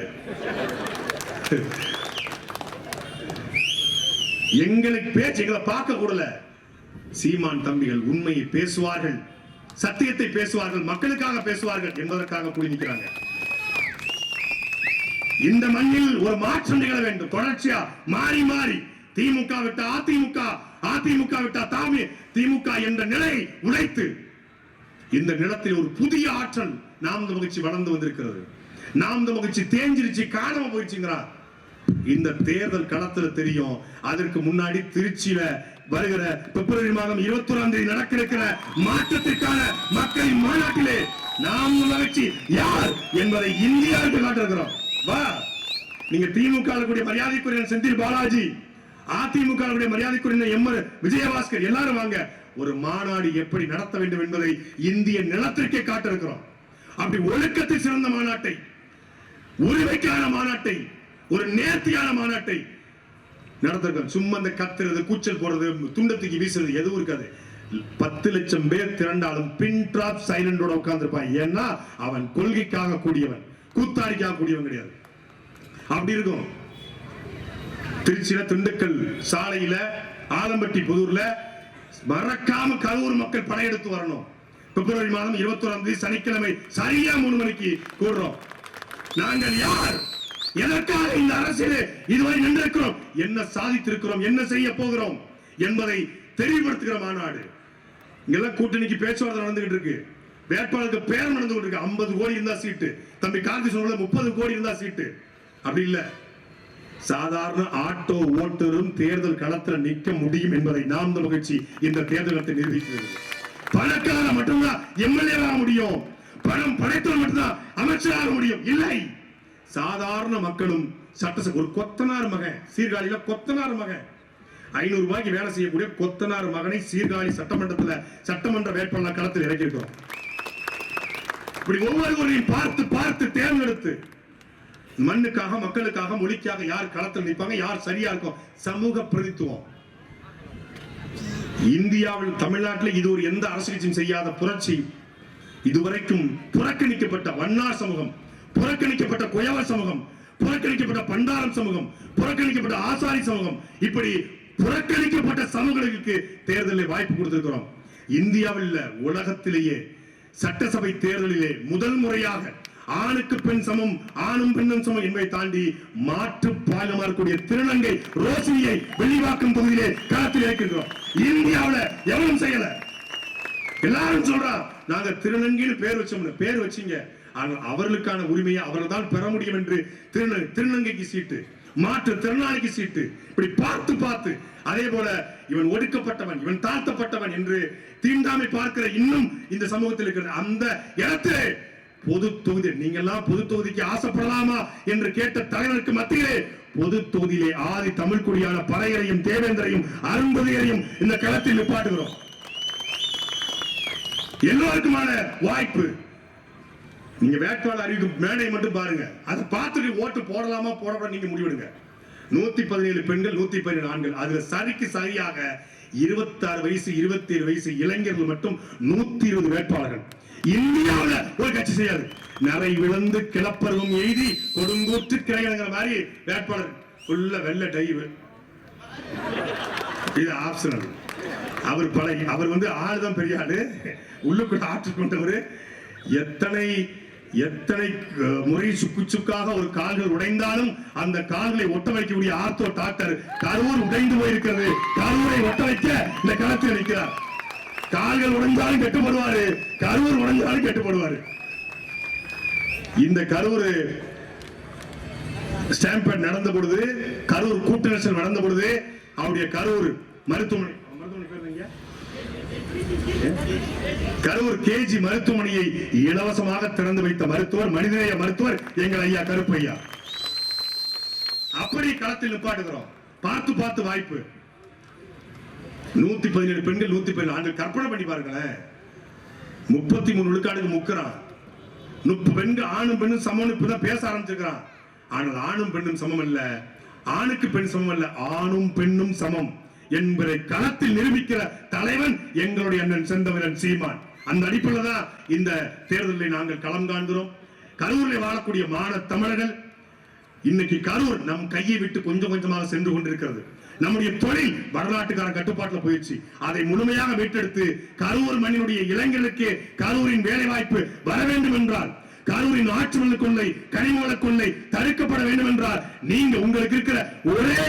எங்களுக்கு பேச்சு எங்களை பார்க்க கூடல. சீமான் தம்பிகள் உண்மையை பேசுவார்கள், சத்தியத்தை பேசுவார்கள், மக்களுக்காக பேசுவார்கள் என்பதற்காக கூடி நிற்கிறாங்க. இந்த மண்ணில் ஒரு மாற்றம் நிகழ வேண்டும். தொடர்ச்சியா மாறி மாறி திமுக விட்ட அதிமுக, அதிமுக விட்ட திமுக என்ற நிலை உடைத்து இந்த நிலத்தில் ஒரு புதிய ஆற்றல் நாம் மகிழ்ச்சி வளர்ந்து வந்திருக்கிறது. நாம் மகிழ்ச்சி தேஞ்சிருச்சு, காணாம போயிடுச்சுங்கிறார். இந்த தேர்தல் களத்துல தெரியும். அதற்கு முன்னாடி திருச்சியில வருகிற பிப்ரவரி மாதம் 21ஆம் தேதி நடக்க இருக்கிற மாற்றத்திற்கான மக்களின் மாநாட்டிலே நாம் மகிழ்ச்சி யார் என்பதை இந்தியாவுக்கு காட்டிருக்கிறோம். வா, நீங்க திமுக கூடிய மரியாதைக்குரிய செந்தில் பாலாஜி, அதிமுக மரியாதைக்குரிய எம்ஆர் விஜயபாஸ்கர் எல்லாரும் வாங்க. ஒரு மாநாடு எப்படி நடத்த வேண்டும் என்பதை இந்திய நிலத்திற்கே காட்ட இருக்கிறோம். அப்படி ஒழுக்கத்தை சிறந்த மாநாட்டை, உரிமைக்கான மாநாட்டை, ஒரு நேர்த்தியான மாநாட்டை நடத்திருக்கோம். சும்மா அந்த கத்துறது, கூச்சல் போடுறது, துண்டத்துக்கு வீசுறது எதுவும் இருக்காது. 10 லட்சம் பேர் திரண்டாலும் பின் டிராப் சைலண்டோட உட்கார்ந்து இருப்பான். ஏன்னா அவன் கொள்கைக்காக கூடியவன், கூத்தாடிக்காக கூடியவன் கிடையாது. அப்படி இருக்கும். திருச்சியில திண்டுக்கல் சாலையில ஆலம்பட்டி புதூர்ல மறக்காம கரூர் மக்கள் படையெடுத்து வரணும். பிப்ரவரி மாதம் 21ஆம் தேதி சனிக்கிழமை சரியா 3 மணிக்கு கூடுறோம். நாங்கள் யார், எதற்காக இந்த அரசியல் இதுவரை நின்றிருக்கிறோம், என்ன சாதித்திருக்கிறோம், என்ன செய்ய போகிறோம் என்பதை தெளிவுபடுத்துகிற மாநாடு. இங்கெல்லாம் கூட்டணிக்கு பேச்சுவார்த்தை நடந்துகிட்டு இருக்கு. வேட்பாளருக்கு பேர் நடந்து கொண்டு இருக்கு. 50 கோடி இருந்தா சீட்டு. தம்பி காந்தி சொன்ன 30 கோடி இருந்தா சீட்டு. அப்படி இல்ல, சாதாரண ஆட்டோ ஓட்டுநரும் தேர்தல் களத்தில் நிற்க முடியும் என்பதை நாம் மகிழ்ச்சி இந்த தேர்தலத்தை நிரூபிக்கிறது. பணக்கார மட்டும்தான் எம்எல்ஏ ஆக முடியும், பணம் படைத்தவர் மட்டும்தான் அமைச்சராக முடியும். இல்லை, சாதாரண மக்களும் சட்டசபை ஒரு கொத்தனார் மகன், சீர்காழியில கொத்தனார் மகன் 500 ரூபாய்க்கு வேலை செய்யக்கூடிய கொத்தனார் மகனை சீர்காழி சட்டமன்ற வேட்பாளர் களத்தில் இறக்கியிருக்கிறோம். இப்படி ஒவ்வொருவரையும் பார்த்து பார்த்து தேர்ந்தெடுத்து மண்ணுக்காக, மக்களுக்காக, மொழிக்காக யார் களத்தில் நிற்பாங்க, யார் சரியா இருக்கும், சமூக பிரதித்துவம். இந்தியாவில் தமிழ்நாட்டில் இது ஒரு எந்த அரசு கட்சியும் செய்யாத புரட்சி. இதுவரைக்கும் புறக்கணிக்கப்பட்ட வண்ணார் சமூகம், புறக்கணிக்கப்பட்ட குயவர் சமூகம், புறக்கணிக்கப்பட்ட பண்டாரம் சமூகம், புறக்கணிக்கப்பட்ட ஆசாரி சமூகம், இப்படி புறக்கணிக்கப்பட்ட சமூகங்களுக்கு தேர்தலில் வாய்ப்பு கொடுத்திருக்கிறோம். இந்தியாவில் உலகத்திலேயே சட்டசபை தேர்தலிலே முதல் முறையாக ஆணுக்கு பெண் சமம், ஆணும் பெண்ணும் சமம் என்பதை தாண்டி மாற்று பாலினமாக இருக்கக்கூடிய திருநங்கை ரோஷினியை வெள்ளிவாக்கம் தொகுதியிலே களத்தில் இருக்கின்றோம். இந்தியாவில் எவனும் செய்யல. எல்லாரும் சொல்றா நாங்க திருநங்கைன்னு பேர் வச்சோம். பேர் வச்சீங்க, அவர்களுக்கான உரிமையை அவர்கள் தான் பெற முடியும் என்று திருநங்கைக்கு சீட்டு, மாற்று திறனாளிக்கு சீட்டு, இப்படி பார்த்து பார்த்து அதே போல இவன் ஒடுக்கப்பட்டவன், இவன் தாழ்த்தப்பட்டவன் என்று தீண்டாமை பார்க்கிற இன்னும் இந்த சமூகத்தில் இருக்கிற அந்த இடத்திலே பொது தொகுதி, நீங்க எல்லாம் பொது தொகுதிக்கு ஆசைப்படலாமா என்று கேட்ட தலைவருக்கு மத்தியிலே பொது தொகுதியிலே ஆதி தமிழ் குடியான பறையரையும் தேவேந்தரையும் அரும்பதியரையும் இந்த களத்தில் நிப்பாட்டுகிறோம். எல்லோருக்குமான வாய்ப்பு. நீங்க வேட்பாளர் அறிவிக்கும் மேடை மட்டும் பாருங்க, அதை பார்த்துட்டு ஓட்டு போடலாமா போடக்கூடாது நீங்க முடிவெடுங்க. 117 பெண்கள், 117 ஆண்கள், அதுல சரிக்கு சரியாக 26 வயசு 27 வயசு இளைஞர்கள் மட்டும் 120 வேட்பாளர்கள். இந்தியாவில் ஒரு கட்சி செய்யாது. நரை விழுந்து கிளப்பருவம் எய்தி கொடுங்கூற்று கிளைங்கிற மாதிரி வேட்பாளர் ஃபுல்லா வெள்ள டைவு. இது ஆப்ஷனல். அவர் பழகி, அவர் ஆளுதான் பெரிய ஆளு, உள்ளுக்குள்ள ஆற்று கொண்டவர். எத்தனை எத்தனை முறை சுக்கு சுக்காக ஒரு கால்கள் உடைந்தாலும் அந்த கால்களை ஒட்ட வைக்கக்கூடிய ஆர்த்தோ டாக்டர் கரூர் உடைந்து போயிருக்கிறது. கரூரை ஒட்ட வைக்க இந்த களத்தில் நிற்கிறார். கால்கள் உடைந்தாலும் கெட்டுப்படுவாரு, கரூர் உடைந்தாலும் கெட்டுப்படுவாரு. இந்த கரூர் ஸ்டாம்பேட் நடந்த பொழுது, கரூர் கூட்ட நெரிசல் நடந்த பொழுது அவருடைய கரூர் மருத்துவமனை கரூர் கேஜி மருத்துவமனையை இலவசமாக திறந்து வைத்த மருத்துவர், மனிதநேய மருத்துவர் எங்கள் ஐயா கருப்பையா. அப்படி களத்தில் நிப்பாட்டுகிறோம். பார்த்து பார்த்து வாய்ப்பு. 117 பெண்கள் 117 ஆண்கள். கற்பனை பண்ணி பாருங்களேன். 33 விழுக்காடுக்கு முக்கிறான். 30 பெண்கள் ஆணும் பெண்ணும் சமம்னு இப்பதான் பேச ஆரம்பிச்சிருக்கிறான். ஆனால் ஆணும் பெண்ணும் சமம் அல்ல, ஆணுக்கு பெண் சமம் அல்ல, ஆணும் பெண்ணும் சமம் என்பதை களத்தில் நிரூபிக்கிற தலைவன் எங்களுடைய அண்ணன் செந்தமிழன் சீமான். அந்த அடிப்படையில் தான் இந்த தேர்தலில் நாங்கள் களம் காண்கிறோம். கரூரில் வாழக்கூடிய மாணவ தமிழர்கள் இன்னைக்கு கரூர் நம் கையை விட்டு கொஞ்சம் கொஞ்சமாக சென்று கொண்டிருக்கிறது. நம்முடைய தொழில் வரலாற்றுக்கான கட்டுப்பாட்டில் போயிடுச்சு. அதை முழுமையாக மீட்டெடுத்து கரூர் மண்ணினுடைய இளைஞர்களுக்கு கரூரின் வேலை வாய்ப்பு வர வேண்டும் என்றால், கரூரின் ஆற்றுவள கொள்ளை, கனிமவள கொள்ளை தடுக்கப்பட வேண்டும் என்றால், நீங்க உங்களுக்கு இருக்கிற ஒரே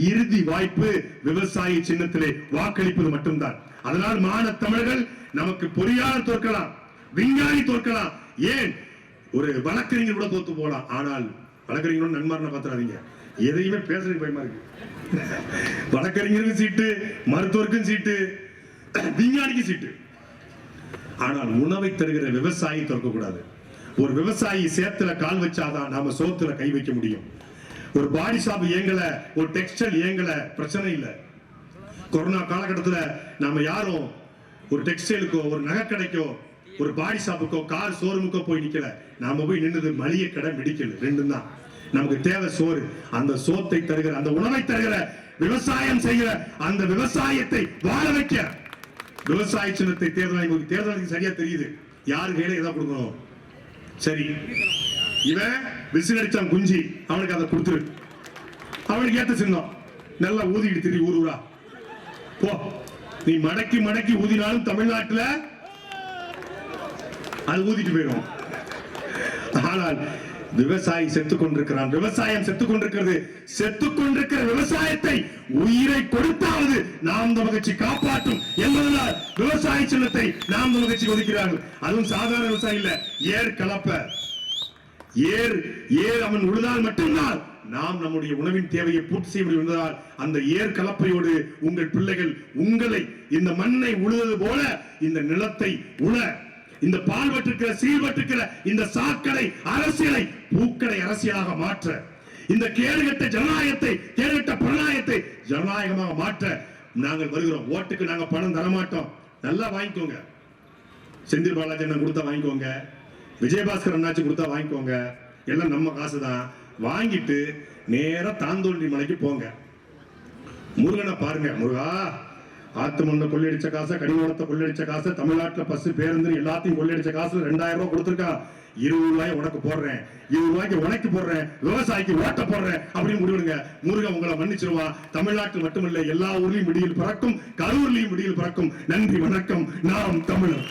இறுதி வாய்ப்பு விவசாய சின்னத்திலே வாக்களிப்பது மட்டும்தான். அதனால் மாணவ தமிழர்கள் நமக்கு பொறியாளர் தோற்கலாம், விஞ்ஞானி தோற்கலாம், ஏன் ஒரு வழக்கறிஞர் கூட தோத்து போகலாம். ஆனால் வழக்கறிஞரோட நன்மாரனை பார்த்துறாதீங்க. எதையுமே பேசுறதுக்கு பயமா இருக்கு. வழக்கறிஞருக்கும் சீட்டு, மருத்துவருக்கும் சீட்டு, விஞ்ஞானிக்கும் சீட்டு. ஆனால் உணவை தருகிற விவசாயி தோற்கக்கூடாது. ஒரு விவசாயி சேத்துல கால் வச்சாதான் நாம சோத்துல கை வைக்க முடியும். ஒரு பாடி ஷாப் இயங்கல, ஒரு டெக்ஸ்டைல் இயங்கல, பிரச்சனை இல்லை. கொரோனா காலகட்டத்தில் நாம யாரும் ஒரு டெக்ஸ்டைலுக்கோ, ஒரு நகை கடைக்கோ, ஒரு பாடி ஷாப்புக்கோ, கார் ஷோரூமுக்கோ போய் நிக்கல. நாம போய் நின்னது மளிகை கடை, மெடிக்கல், ரெண்டும் தான். நமக்கு தேவை சோறு. அந்த சோத்தை தருகிற, அந்த உணவை தருகிற, விவசாயம் செய்கிற அந்த விவசாயத்தை வாழ வைக்க விவசாய சின்னத்தை தேர்தலுக்கு சரியா தெரியுது. யாரு கையில எதாவது கொடுக்கணும். சரி, இவன் விசில் அடிச்சான் குஞ்சி, அவனுக்கு அதை கொடுத்துரு. அவனுக்கு ஏத்த சின்னம் நல்லா ஊதிக்கிட்டு திரி ஊர் ஊரா போ. நீ மடக்கி மடக்கி ஊதினாலும் தமிழ்நாட்டுல அது ஊதிட்டு போயிடும். ஆனால் விவசாயி செத்துக் கொண்டிருக்கிறான், விவசாயம் செத்துக் கொண்டிருக்கிறது. செத்துக் கொண்டிருக்கிற விவசாயத்தை உயிரை கொடுத்தாவது நாம் தமிழர் கட்சி காப்பாற்றும் என்பதனால் விவசாய சின்னத்தை நாம் தமிழர் கட்சி ஒதுக்கிறார்கள். அதுவும் சாதாரண விவசாயம் இல்ல, ஏர் கலப்ப, ஏர் அவன் உழுதால் மட்டும்தான் நாம் நம்முடைய உணவின் தேவையை பூர்த்தி செய்ய முடியும் என்பதால் அந்த ஏர் கலப்பையோடு உங்கள் பிள்ளைகள் உங்களை இந்த மண்ணை உழுவது போல இந்த நிலத்தை உழ, இந்த பால்வற்றிருக்கிற சீர்வற்றிருக்கிற இந்த சாக்கடை அரசியலை பூக்கடை அரசியலாக மாற்ற, இந்த கேடுகட்ட ஜனநாயகத்தை, கேடுகட்ட பிரணாயத்தை ஜனநாயகமாக மாற்ற நாங்கள் வருகிறோம். ஓட்டுக்கு நாங்க பணம் தரமாட்டோம். நல்லா வாங்கிக்கோங்க. செந்தில் பாலாஜி அண்ணன் கொடுத்தா வாங்கிக்கோங்க, விஜயபாஸ்கர் அண்ணாச்சி கொடுத்தா வாங்கிக்கோங்க. எல்லாம் நம்ம காசு தான். வாங்கிட்டு நேரா தாந்தோன்றி மலைக்கு போங்க. முருகனை பாருங்க. முருகா, ஆத்து மண்ணை கொள்ளையடிச்ச காசை, கனிமவளத்தை கொள்ளையடிச்ச காசை, தமிழ்நாட்டுல பஸ் பேருந்து எல்லாத்தையும் கொள்ளையடிச்ச காசு 2000 ரூபாய் கொடுத்துருக்கான். 20 ரூபாய் உனக்கு போடுறேன், 20 ரூபாய்க்கு உனக்கு போடுறேன், விவசாயிக்கு ஓட்ட போடுறேன் அப்படின்னு முடிவுங்க. முருகன் உங்களை மன்னிச்சிருவா. தமிழ்நாட்டில் மட்டுமல்ல, எல்லா ஊர்லயும் விடியில் பிறக்கும், கரூர்லயும் விடியில் பிறக்கும். நன்றி, வணக்கம். நாம் தமிழர்.